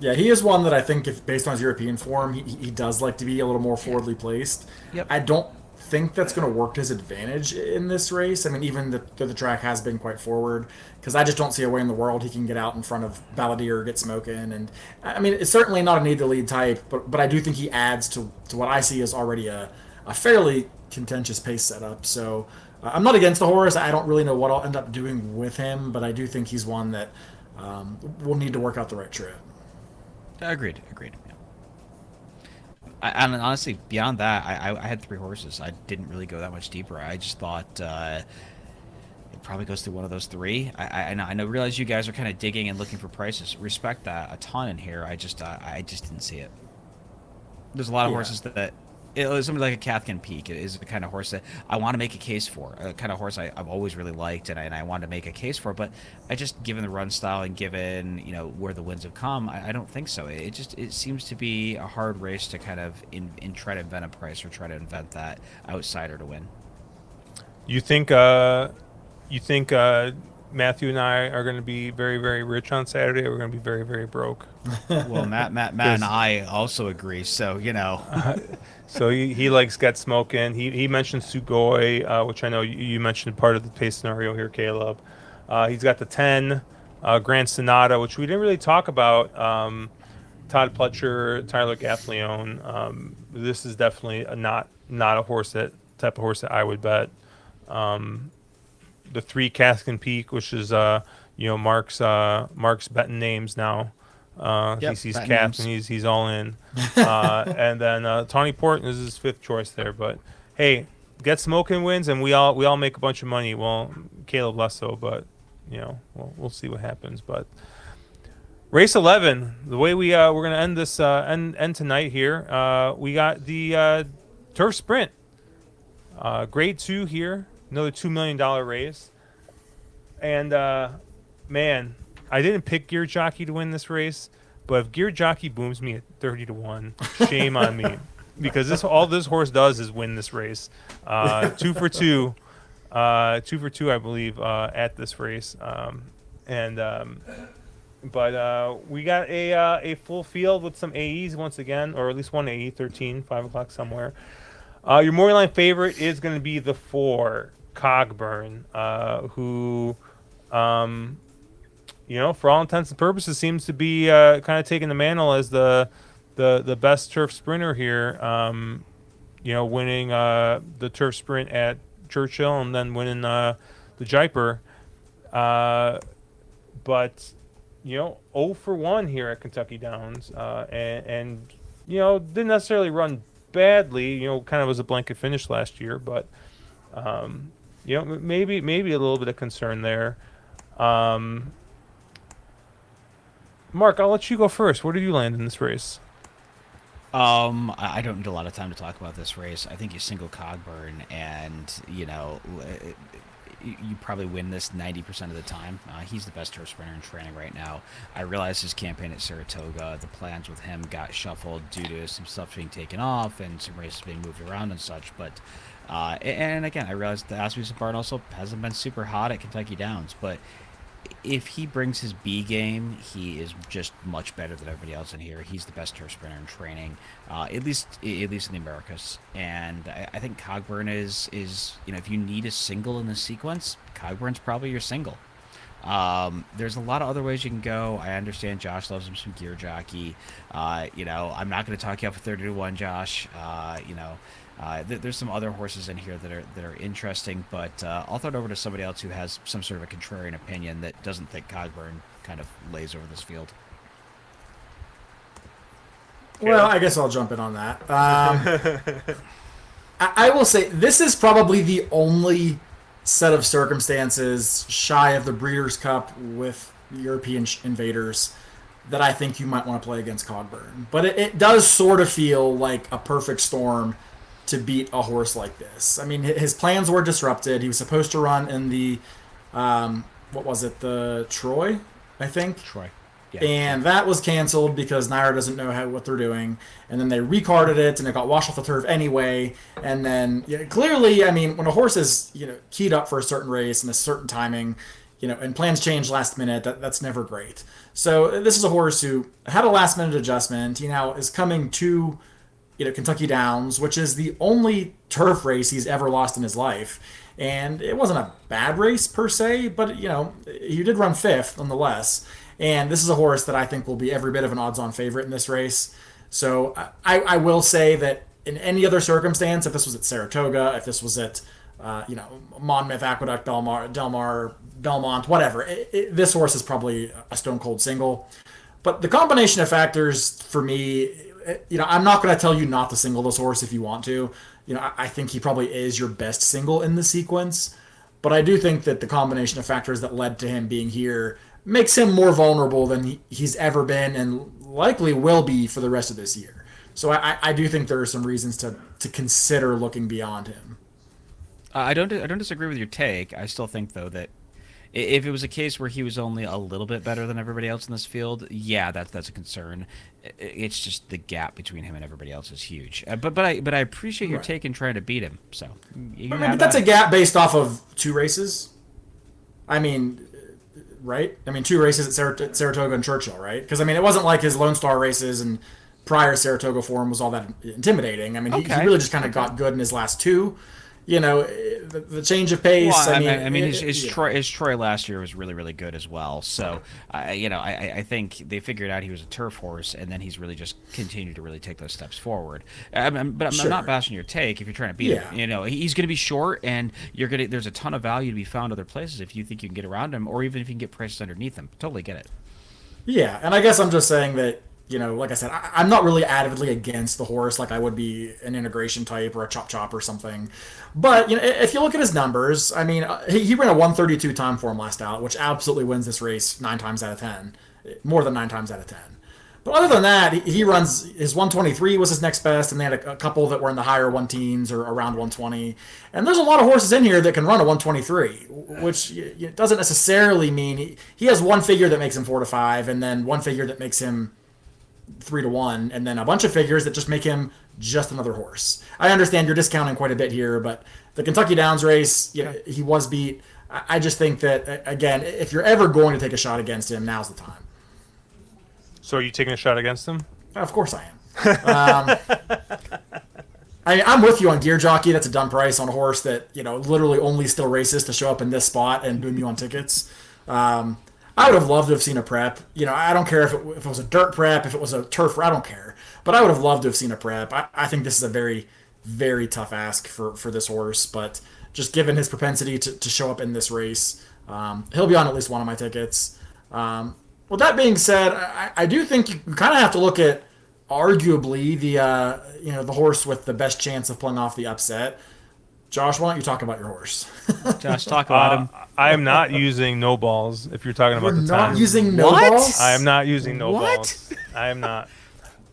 Yeah, he is one that I think, if based on his European form, he does like to be a little more forwardly placed. Yep. I don't think that's going to work to his advantage in this race. I mean, even the track has been quite forward, because I just don't see a way in the world he can get out in front of Balladeer or Get Smokin'. And I mean, it's certainly not a need to lead type, but I do think he adds to what I see as already a fairly contentious pace setup. So I'm not against the horse. I don't really know what I'll end up doing with him, but I do think he's one that will need to work out the right trip. Agreed. Yeah. And honestly, beyond that, I had 3 horses. I didn't really go that much deeper. I just thought it probably goes through one of those 3. I know, realize you guys are kind of digging and looking for prices. Respect that a ton in here. I just didn't see it. There's a lot of horses that it was something like a Cathkin Peak. It is the kind of horse that I want to make a case for. A kind of horse I've always really liked, and I want to make a case for. But I just, given the run style and given where the wins have come, I don't think so. It seems to be a hard race to kind of try to invent a price, or try to invent that outsider to win. You think Matthew and I are going to be very, very rich on Saturday, or we're going to be very, very broke? Well, Matt and I also agree. So So he likes Get Smokin'. He mentioned Sugoi, which I know you mentioned part of the pace scenario here, Caleb. He's got the 10 Grand Sonata, which we didn't really talk about. Todd Pletcher, Tyler Gaffleone. This is definitely not a type of horse that I would bet. The 3 Caskin Peak, which is Mark's betting names now. He sees Cap and he's all in. And then Tawny Port is his 5th choice there. But hey, Get Smokin' wins, and we all make a bunch of money. Well, Caleb less so, but we'll see what happens. But race 11, the way we're gonna end this end tonight here. We got the Turf Sprint, grade 2 here, another $2 million race, and man. I didn't pick Gear Jockey to win this race, but if Gear Jockey booms me at 30 to 1, shame on me, because all this horse does is win this race. 2 for 2, I believe, at this race. But we got a full field with some AEs once again, or at least one AE, 13, 5 o'clock somewhere. Your morning line favorite is going to be the 4 Cogburn, who. For all intents and purposes, seems to be kind of taking the mantle as the best turf sprinter here. Winning the turf sprint at Churchill, and then winning the Jaipur. But 0 for 1 here at Kentucky Downs, and didn't necessarily run badly. Kind of was a blanket finish last year, but maybe a little bit of concern there. Mark, I'll let you go first. Where did you land in this race? I don't need a lot of time to talk about this race. I think you single Cogburn, and you probably win this 90% of the time. He's the best turf sprinter in training right now. I realized his campaign at Saratoga, the plans with him got shuffled due to some stuff being taken off and some races being moved around and such. But and again, I realized the Asmussen barn also hasn't been super hot at Kentucky Downs, but if he brings his B game, he is just much better than everybody else in here. He's the best turf sprinter in training, at least in the Americas. And I think Cogburn is if you need a single in this sequence, Cogburn's probably your single. There's a lot of other ways you can go. I understand Josh loves him some gear jockey. I'm not going to talk you up for 30-1, Josh. There's some other horses in here that are interesting, but I'll throw it over to somebody else who has some sort of a contrarian opinion that doesn't think Cogburn kind of lays over this field. Well, I guess I'll jump in on that. I will say this is probably the only set of circumstances shy of the Breeders' Cup with European invaders that I think you might want to play against Cogburn. But it does sort of feel like a perfect storm to beat a horse like this. I mean, his plans were disrupted. He was supposed to run in the, what was it, the Troy, I think? Troy. Yeah. And that was canceled because Naira doesn't know what they're doing. And then they recarded it, and it got washed off the turf anyway. And then clearly, I mean, when a horse is keyed up for a certain race and a certain timing, and plans change last minute, that's never great. So this is a horse who had a last minute adjustment. He now is coming to Kentucky Downs, which is the only turf race he's ever lost in his life. And it wasn't a bad race per se, but he did run fifth nonetheless. And this is a horse that I think will be every bit of an odds-on favorite in this race. So I will say that in any other circumstance, if this was at Saratoga, if this was at Monmouth, Aqueduct, Belmont, whatever, this horse is probably a stone-cold single. But the combination of factors for me, I'm not going to tell you not to single this horse if you want to. I think he probably is your best single in the sequence. But I do think that the combination of factors that led to him being here makes him more vulnerable than he's ever been and likely will be for the rest of this year. So I do think there are some reasons to consider looking beyond him. I don't disagree with your take. I still think, though, that if it was a case where he was only a little bit better than everybody else in this field, yeah, that's a concern. It's just the gap between him and everybody else is huge. But I appreciate your take in trying to beat him. So, but that's a gap based off of two races. I mean, right? I mean, two races at Saratoga and Churchill, right? Because I mean, it wasn't like his Lone Star races and prior Saratoga form was all that intimidating. I mean, he really just kind of got good in his last two. The change of pace. Well, his Troy last year was really, really good as well. So, I think they figured out he was a turf horse, and then he's really just continued to really take those steps forward. I'm not bashing your take if you're trying to beat him. He's going to be short, and there's a ton of value to be found other places if you think you can get around him, or even if you can get prices underneath him. Totally get it. Yeah, and I guess I'm just saying that. Like I said, I'm not really adamantly against the horse like I would be an integration type or a chop or something. But, if you look at his numbers, I mean, he ran a 132 time form last out, which absolutely wins this race 9 times out of 10. More than 9 times out of 10. But other than that, he runs, his 123 was his next best, and they had a couple that were in the higher 1-teens or around 120. And there's a lot of horses in here that can run a 123, which doesn't necessarily mean he has one figure that makes him 4-5, and then one figure that makes him 3-1, and then a bunch of figures that just make him just another horse. I understand you're discounting quite a bit here, but the Kentucky Downs race, he was beat. I just think that, again, if you're ever going to take a shot against him, now's the time. So are you taking a shot against him? Of course I am. I'm with you on Gear Jockey. That's a dumb price on a horse that literally only still races to show up in this spot and boom you on tickets. I would have loved to have seen a prep. I don't care if it was a dirt prep, if it was a turf, I don't care. But I would have loved to have seen a prep. I think this is a very, very tough ask for this horse. But just given his propensity to show up in this race, he'll be on at least one of my tickets. With that being said, I do think you kind of have to look at arguably the horse with the best chance of pulling off the upset. Josh, why don't you talk about your horse? Josh, talk about him. I am not using no balls. If you're talking about the time, not using no What? balls. I am not using no What? balls. I am not.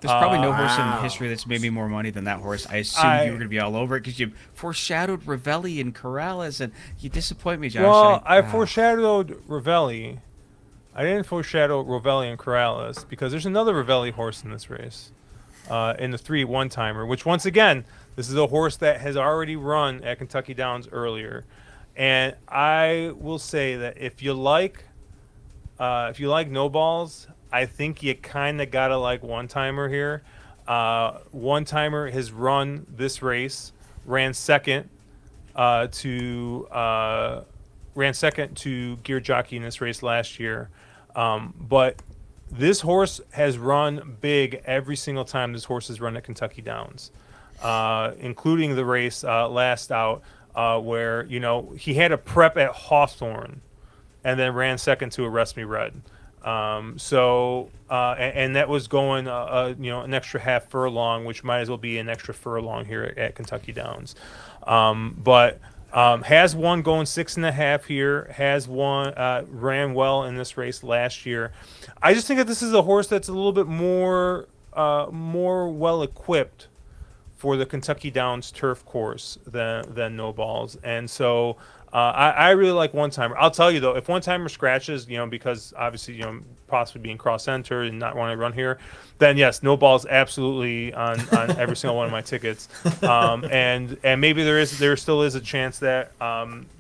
There's probably no horse in Wow. history that's made me more money than that horse. I assumed you were I going to be all over it because you foreshadowed Ravelli and Corrales, and you disappoint me, Josh. well, I foreshadowed Ravelli. I didn't foreshadow Ravelli and Corrales because there's another Ravelli horse in this race, in the 3 one-timer, which once again, this is a horse that has already run at Kentucky Downs earlier, and I will say that if you like no balls, I think you kind of gotta like one timer here. One timer has run this race, ran second to Gear Jockey in this race last year, but this horse has run big every single time this horse has run at Kentucky Downs, including the race last out, where he had a prep at Hawthorne and then ran second to Arrest Me Red. And that was going, an extra half furlong, which might as well be an extra furlong here at Kentucky Downs. But has one going 6.5 here. Has one ran well in this race last year. I just think that this is a horse that's a little bit more well equipped for the Kentucky Downs turf course than no balls, and so I really like one timer. I'll tell you though, if one timer scratches, because obviously possibly being cross entered and not wanting to run here, then yes, no balls absolutely on every single one of my tickets, and maybe there still is a chance that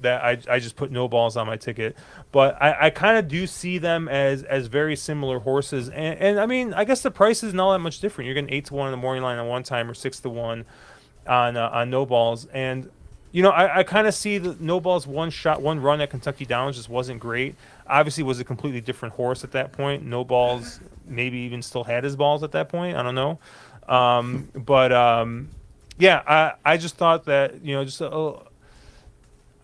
that I just put no balls on my ticket, but I kind of do see them as very similar horses, and I mean I guess the price isn't all that much different. You're getting 8-1 on the morning line on one timer, 6-1 on no balls, and I kind of see the no balls one run at Kentucky Downs just wasn't great. Obviously, was a completely different horse at that point. No balls maybe even still had his balls at that point. I don't know, but yeah, I just thought that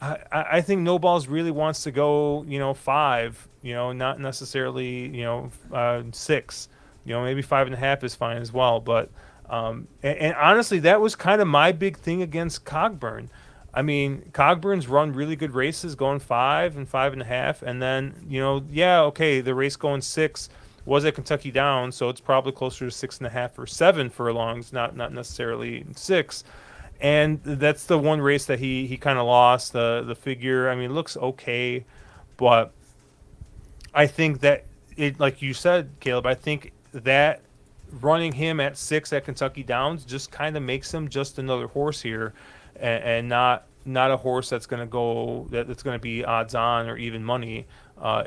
I think no balls really wants to go 5. Not necessarily 6. Maybe 5.5 is fine as well, but. And honestly, that was kind of my big thing against Cogburn. I mean, Cogburn's run really good races going 5 and 5.5, and then okay, the race going 6 was at Kentucky Downs, so it's probably closer to 6.5 or 7 furlongs, not necessarily 6. And that's the one race that he kind of lost. The figure, I mean, looks okay, but I think that it, like you said, Caleb, I think that running him at 6 at Kentucky Downs just kind of makes him just another horse here, and not a horse that's going to be odds on or even money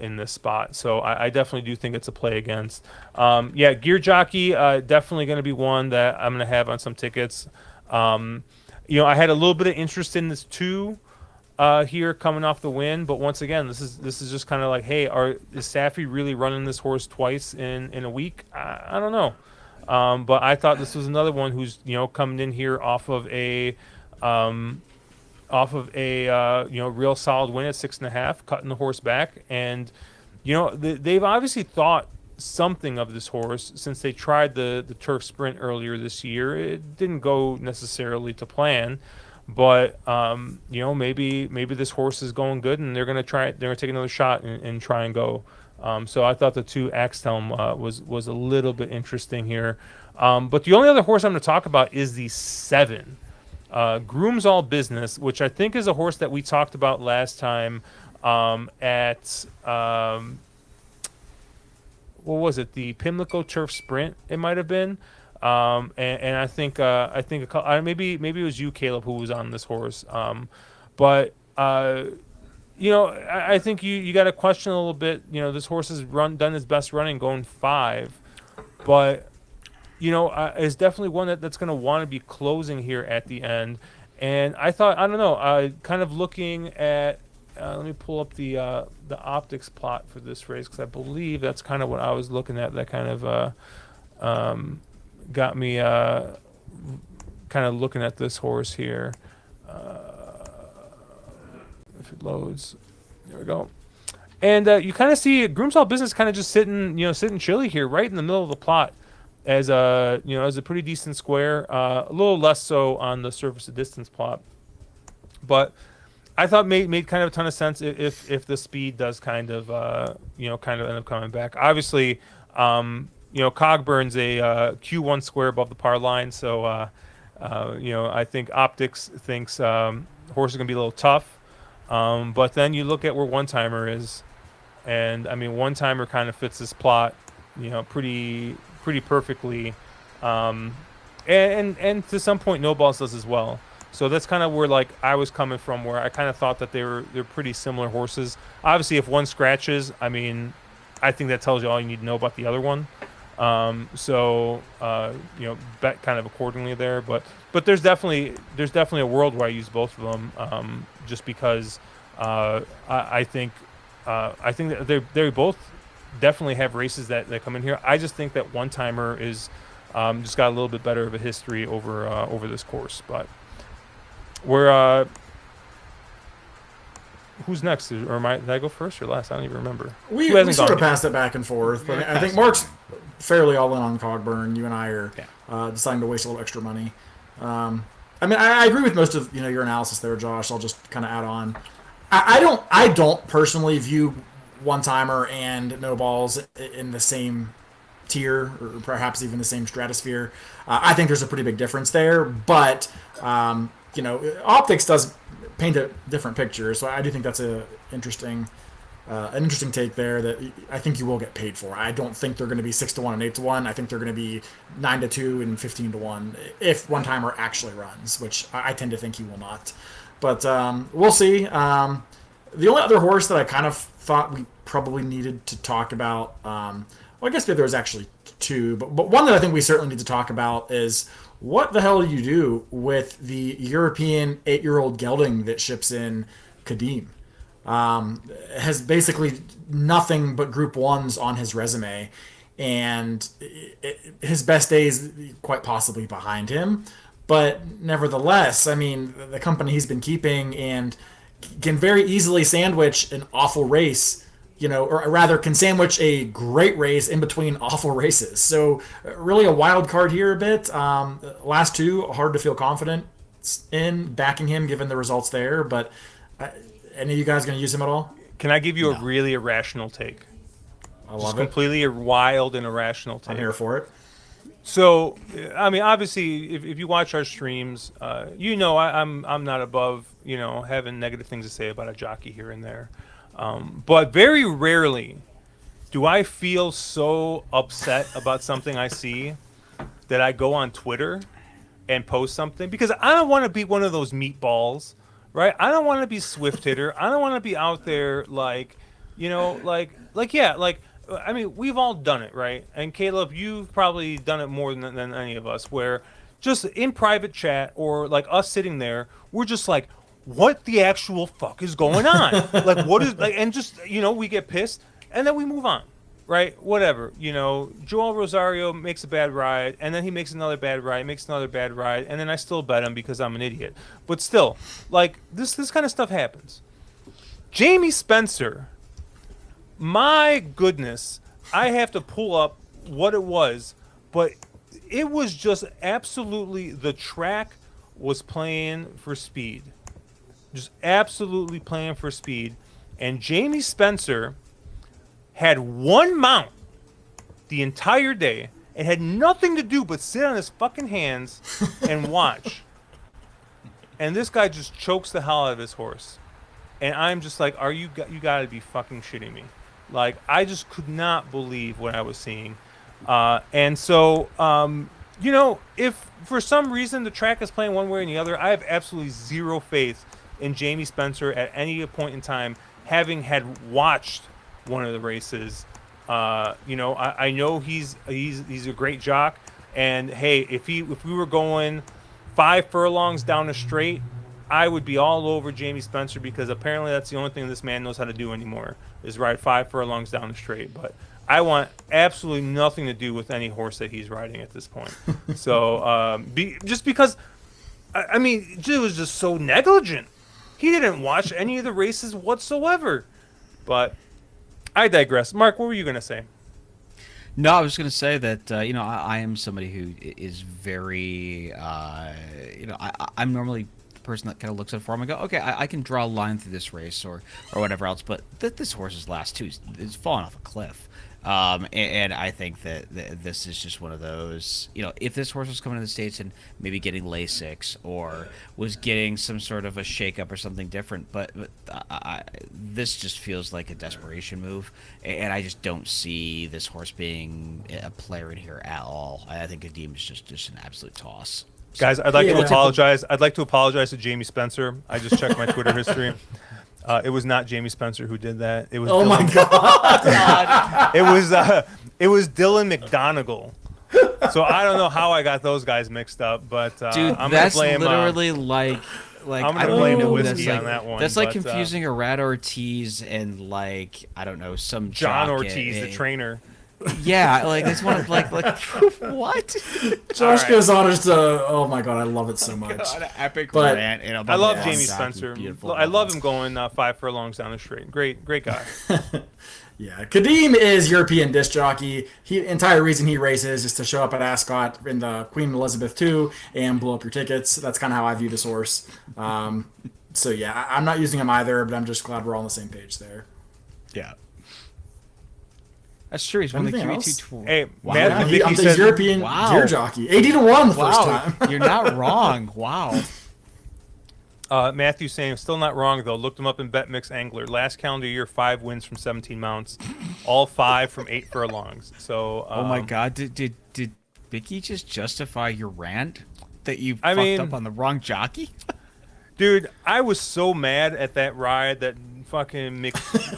in this spot. So I definitely do think it's a play against. Gear Jockey definitely going to be one that I'm going to have on some tickets. I had a little bit of interest in this too. Here coming off the win, but once again, this is just kind of like, hey, is Saffie really running this horse twice in a week? I don't know, but I thought this was another one who's coming in here off of a real solid win at 6.5, cutting the horse back, and they've obviously thought something of this horse since they tried the turf sprint earlier this year. It didn't go necessarily to plan. But maybe this horse is going good, and they're gonna try it. They're gonna take another shot and try and go. So I thought the 2 Axthelm was a little bit interesting here. But the only other horse I'm going to talk about is the 7, Groom's All Business, which I think is a horse that we talked about last time at what was it? The Pimlico Turf Sprint. It might have been. And I think maybe it was you, Caleb, who was on this horse. But I think you got to question a little bit. This horse has done his best running going 5, but is definitely one that's going to want to be closing here at the end. And I thought, I don't know, kind of looking at. Let me pull up the optics plot for this race, because I believe that's kind of what I was looking at. That kind of got me kind of looking at this horse here. If it loads, there we go. And you kind of see Groom's All Business kind of just sitting chilly here, right in the middle of the plot, as a pretty decent square. A little less so on the surface of distance plot, but I thought made kind of a ton of sense if the speed does kind of end up coming back. Obviously, Cogburn's a Q1 square above the par line, so I think Optics thinks horse is going to be a little tough. But then you look at where One Timer is, and I mean One Timer kind of fits this plot, pretty perfectly, um, and to some point No Balls does as well. So that's kind of where like I was coming from, where I kind of thought that they're pretty similar horses. Obviously, if one scratches, I mean, I think that tells you all you need to know about the other one. Bet kind of accordingly there, but there's definitely a world where I use both of them, just because I think that they both definitely have races that come in here. I just think that One Timer is just got a little bit better of a history over this course. But we're who's next? Or did I go first or last? I don't even remember. We Who hasn't sort gone of yet? passed it back and forth, but I think Mark's fairly all in on Cogburn. You and I are deciding to waste a little extra money. I agree with most of your analysis there, Josh. I'll just kind of add on. I don't personally view One Timer and No Balls in the same tier, or perhaps even the same stratosphere. I think there's a pretty big difference there, but optics does paint a different picture. So I do think that's an interesting take there that I think you will get paid for. I don't think they're going to be 6-1 and 8-1. I think they're going to be 9-2 and 15-1 if One Timer actually runs, which I tend to think he will not. But we'll see. The only other horse that I kind of thought we probably needed to talk about, I guess there was actually two, but one that I think we certainly need to talk about is what the hell do you do with the European 8-year-old gelding that ships in Kadim? Has basically nothing but Group 1s on his resume, and his best days quite possibly behind him. But nevertheless, I mean, the company he's been keeping and can very easily sandwich an awful race, or rather can sandwich a great race in between awful races. So really a wild card here a bit. Last two, hard to feel confident in backing him given the results there, but any of you guys going to use him at all? Can I give you a really irrational take? I love Just it. completely wild and irrational take. I'm here for it. So, I mean, obviously, if you watch our streams, I'm not above having negative things to say about a jockey here and there, but very rarely do I feel so upset about something I see that I go on Twitter and post something, because I don't want to be one of those meatballs, right? I don't want to be Swift Hitter. I don't want to be out there like I mean, we've all done it, right? And Caleb, you've probably done it more than any of us, where just in private chat or like us sitting there, we're just like, what the actual fuck is going on? Like, what is like, and just we get pissed and then we move on, right? Whatever, Joel Rosario makes a bad ride, and then he makes another bad ride, and then I still bet him because I'm an idiot. But still, like this kind of stuff happens. Jamie Spencer. My goodness, I have to pull up what it was, but it was just absolutely, the track was playing for speed. Just absolutely playing for speed. And Jamie Spencer had one mount the entire day and had nothing to do but sit on his fucking hands and watch. And this guy just chokes the hell out of his horse. And I'm just like, you gotta be fucking shitting me. Like, I just could not believe what I was seeing. And so, if for some reason the track is playing one way or the other, I have absolutely zero faith in Jamie Spencer at any point in time, having had watched one of the races. I know he's a great jock, and hey, if we were going 5 furlongs down the straight, I would be all over Jamie Spencer, because apparently that's the only thing this man knows how to do anymore, is ride 5 furlongs down the straight. But I want absolutely nothing to do with any horse that he's riding at this point. So just because, I mean, it was just so negligent. He didn't watch any of the races whatsoever. But I digress. Mark, what were you going to say? No, I was going to say that I am somebody who is very I'm normally person that kind of looks at it for him and go, okay, I can draw a line through this race or whatever else. But this horse's last two is falling off a cliff. And I think that this is just one of those, if this horse was coming to the States and maybe getting Lasix or was getting some sort of a shakeup or something different, but this just feels like a desperation move, and I just don't see this horse being a player in here at all. I think Adim is just an absolute toss. Guys, I'd like to apologize. I'd like to apologize to Jamie Spencer. I just checked my Twitter history. It was not Jamie Spencer who did that. It was my God. It was Dylan McDonegal. So I don't know how I got those guys mixed up, but dude, I'm that's gonna blame, literally like I'm I gonna don't blame know who Whiskey that's on that one. That's like but, confusing Arad Ortiz and I don't know, some John jock Ortiz, the trainer. Yeah, it's one of like what? Josh goes on just oh my God, I love it so much. God, an epic But rant. I love Jamie Spencer. I love him going 5 furlongs down the straight. Great guy. Yeah, Kadeem is European disc jockey. Entire reason he races is to show up at Ascot in the Queen Elizabeth II and blow up your tickets. That's kind of how I view this horse. So yeah, I'm not using him either, but I'm just glad we're all on the same page there. Yeah. That's true. He's won the Anything QE2 else? tour. Hey, Wow. Matt Yeah, Vicky I'm the said, European gear jockey. 80-1 the first time. You're not wrong. Wow. Matthew saying, still not wrong, though. Looked him up in BetMix Angler. Last calendar year, 5 wins from 17 mounts. All 5 from 8 furlongs. So, Oh my God. Did Vicky just justify your rant that you fucked up on the wrong jockey? Dude, I was so mad at that ride that fucking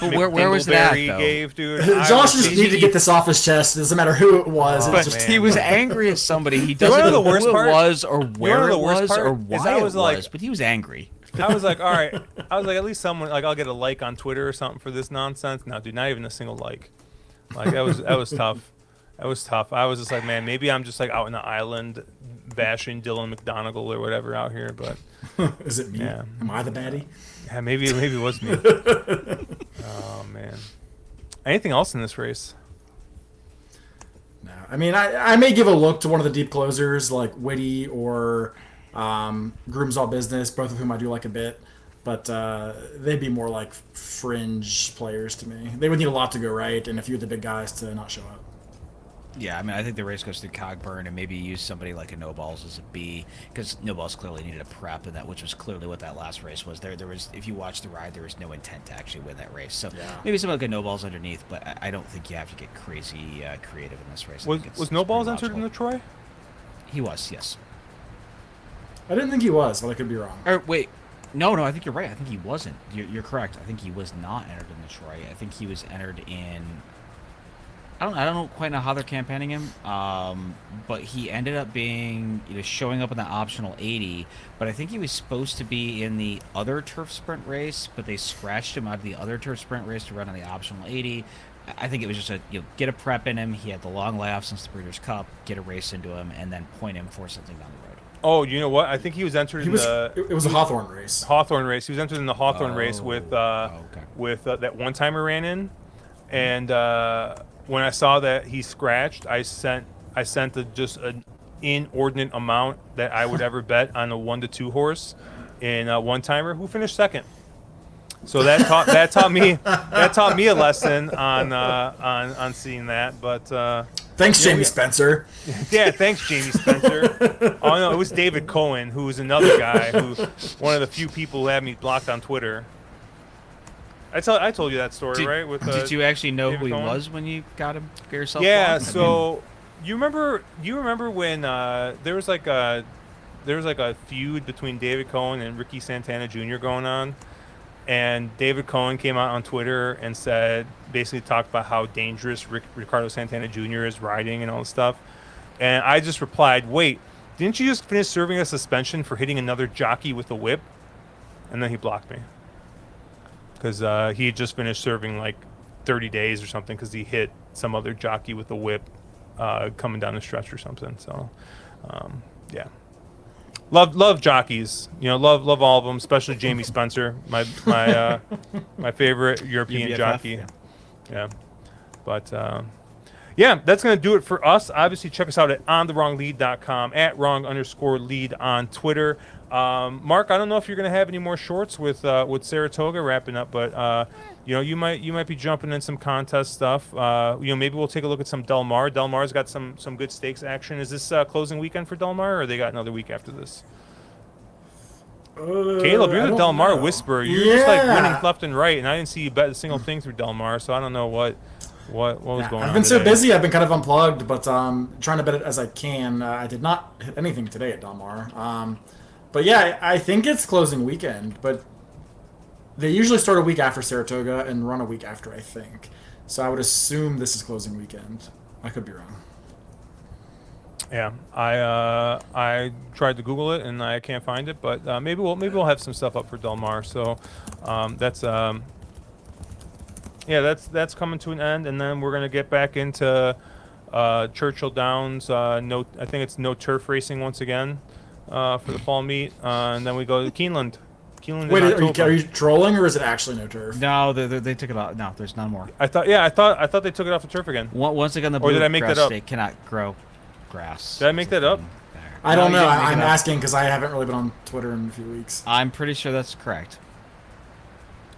where was that, McDingleberry though? gave, dude. Josh just needed to get this off his chest. It doesn't matter who it was. Oh, It's just, He was angry at somebody. He doesn't know know the worst who part? it was or where the it worst was part? or Is why I it was was, like- but he was angry. I was like, all right. I was like, at least someone, I'll get a like on Twitter or something for this nonsense. No, dude, not even a single like. That was tough. That was tough. I was just like, man, maybe I'm just out in the island bashing Dylan McDonegal or whatever out here, but is it me? Yeah. Am I the baddie? yeah, maybe it was me. Oh man. Anything else in this race? No. I mean, I may give a look to one of the deep closers like Whitty or Groom's All Business, both of whom I do like a bit. But they'd be more like fringe players to me. They would need a lot to go right and a few of the big guys to not show up. Yeah, I mean, I think the race goes through Cogburn and maybe use somebody like a No Balls as a B because No Balls clearly needed a prep in that, which was clearly what that last race was. There was, if you watch the ride, there was no intent to actually win that race. So maybe something like a No Balls underneath, but I don't think you have to get crazy creative in this race. Was No Balls entered in the Troy? He was, yes. I didn't think he was, but I could be wrong. Or wait, no, I think you're right. I think he wasn't. You're correct. I think he was not entered in the Troy. I think he was entered in. I don't quite know how they're campaigning him, but he ended up being showing up in the optional 80. But I think he was supposed to be in the other turf sprint race, but they scratched him out of the other turf sprint race to run on the optional 80. I think it was just get a prep in him. He had the long layoff since the Breeders' Cup, get a race into him, and then point him for something down the road. Oh, you know what? I think he was entered in the. It was a Hawthorne race. Hawthorne race. He was entered in the Hawthorne race with that one timer ran in, and when I saw that he scratched, I sent just an inordinate amount that I would ever bet on a 1-2 horse in a one timer who finished second. So that taught me a lesson on seeing that. But thanks, Jamie Spencer. Yeah, thanks, Jamie Spencer. Oh no, it was David Cohen, who was another guy who one of the few people who had me blocked on Twitter. I told you that story, right? Did you actually know David who he Cohen? was when you got him for yourself? Yeah. blocked? So you remember when there was like a feud between David Cohen and Ricky Santana Jr. going on, and David Cohen came out on Twitter and basically talked about how dangerous Ricardo Santana Jr. is riding and all this stuff, and I just replied, "Wait, didn't you just finish serving a suspension for hitting another jockey with a whip?" And then he blocked me. Because he had just finished serving 30 days or something because he hit some other jockey with a whip coming down the stretch or something. So, yeah. Love jockeys. Love all of them, especially Jamie Spencer, my favorite European BFF, jockey. Yeah. But, Yeah, that's going to do it for us. Obviously, check us out at ontherwronglead.com, at wrong_lead on Twitter. Mark, I don't know if you're going to have any more shorts with Saratoga wrapping up, but you might be jumping in some contest stuff. Maybe we'll take a look at some Del Mar. Del Mar's got some good stakes action. Is this closing weekend for Del Mar, or they got another week after this? Caleb, you're I the don't Del Mar know. whisperer. You're just like winning Yeah. left and right, and I didn't see you bet a single thing through Del Mar, so I don't know what was going on. I've been so today. busy. I've been kind of unplugged, but trying to bet it as I can. I did not hit anything today at Del Mar. But yeah, I think it's closing weekend. But they usually start a week after Saratoga and run a week after, I think. So I would assume this is closing weekend. I could be wrong. Yeah, I tried to Google it and I can't find it, but maybe we'll have some stuff up for Del Mar. So that's coming to an end, and then we're gonna get back into Churchill Downs. I think it's no turf racing once again for the fall meet, and then we go to Keeneland. Keeneland. Wait, in are October. you trolling or is it actually no turf? No, they took it off. No, there's none more. I thought they took it off the turf again. Once again, the Or did I make bluegrass that up? state cannot grow grass. Did I make that up? There. I don't No, know. you didn't make I'm it up. asking because I haven't really been on Twitter in a few weeks. I'm pretty sure that's correct.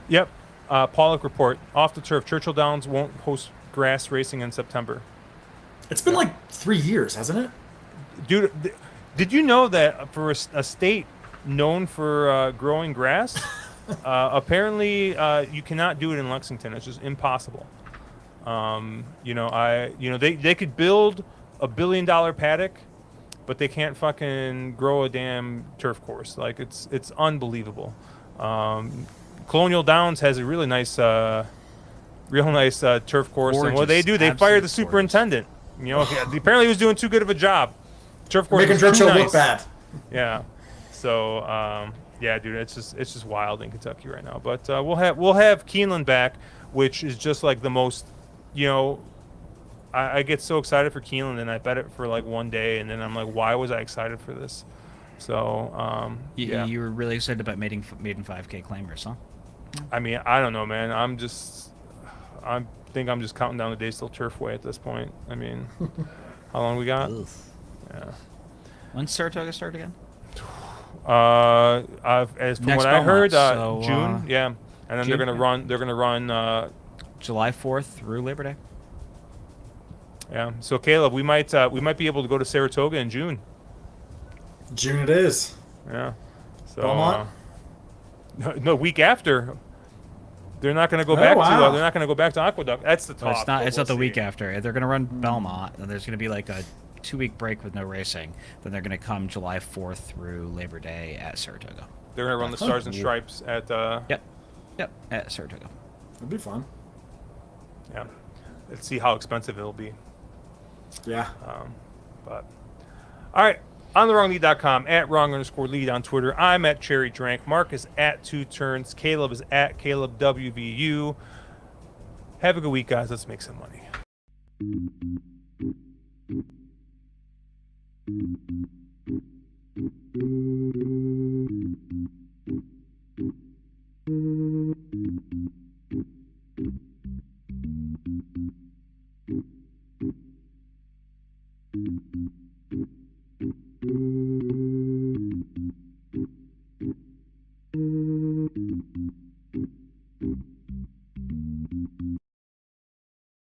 Yep. Pollock report off the turf. Churchill Downs won't host grass racing in September. It's been like 3 years, hasn't it? Dude, did you know that for a state known for growing grass, apparently you cannot do it in Lexington. It's just impossible. They could build a $1 billion paddock, but they can't fucking grow a damn turf course. Like it's unbelievable. Colonial Downs has a really nice turf course, and what they do, they fire the Absolute superintendent. Apparently he was doing too good of a job. Turf course Making was too Churchill nice. look bad. Yeah. So yeah, dude, it's just wild in Kentucky right now. But we'll have Keeneland back, which is just like the most, I get so excited for Keeneland, and I bet it for like one day, and then I'm like, why was I excited for this? So You were really excited about maiden 5K claimers, huh? I mean, I don't know, man. I think I'm just counting down the days till Turfway at this point. I mean, how long we got? Yeah. When's Saratoga start again? From Next what I heard, Belmont, so, June. Yeah, and then June, they're gonna yeah. run. They're gonna run. July 4th through Labor Day. Yeah. So Caleb, we might be able to go to Saratoga in June. June it is. Yeah. So Belmont? no, week after. They're not going to go back wow. to. They're not going to go back to Aqueduct. That's the Well, talk. it's not. but It's we'll not the week see. after. They're going to run Belmont, and there's going to be like a 2-week break with no racing. Then they're going to come July 4th through Labor Day at Saratoga. They're going to run the Stars and Stripes at. Yep, at Saratoga. It'd be fun. Yeah. Let's see how expensive it'll be. Yeah. But all right. OnTheWrongLead.com, at wrong_lead on Twitter. I'm at Cherry Drank. Mark is at 2 Turns. Caleb is at CalebWVU. Have a good week, guys. Let's make some money.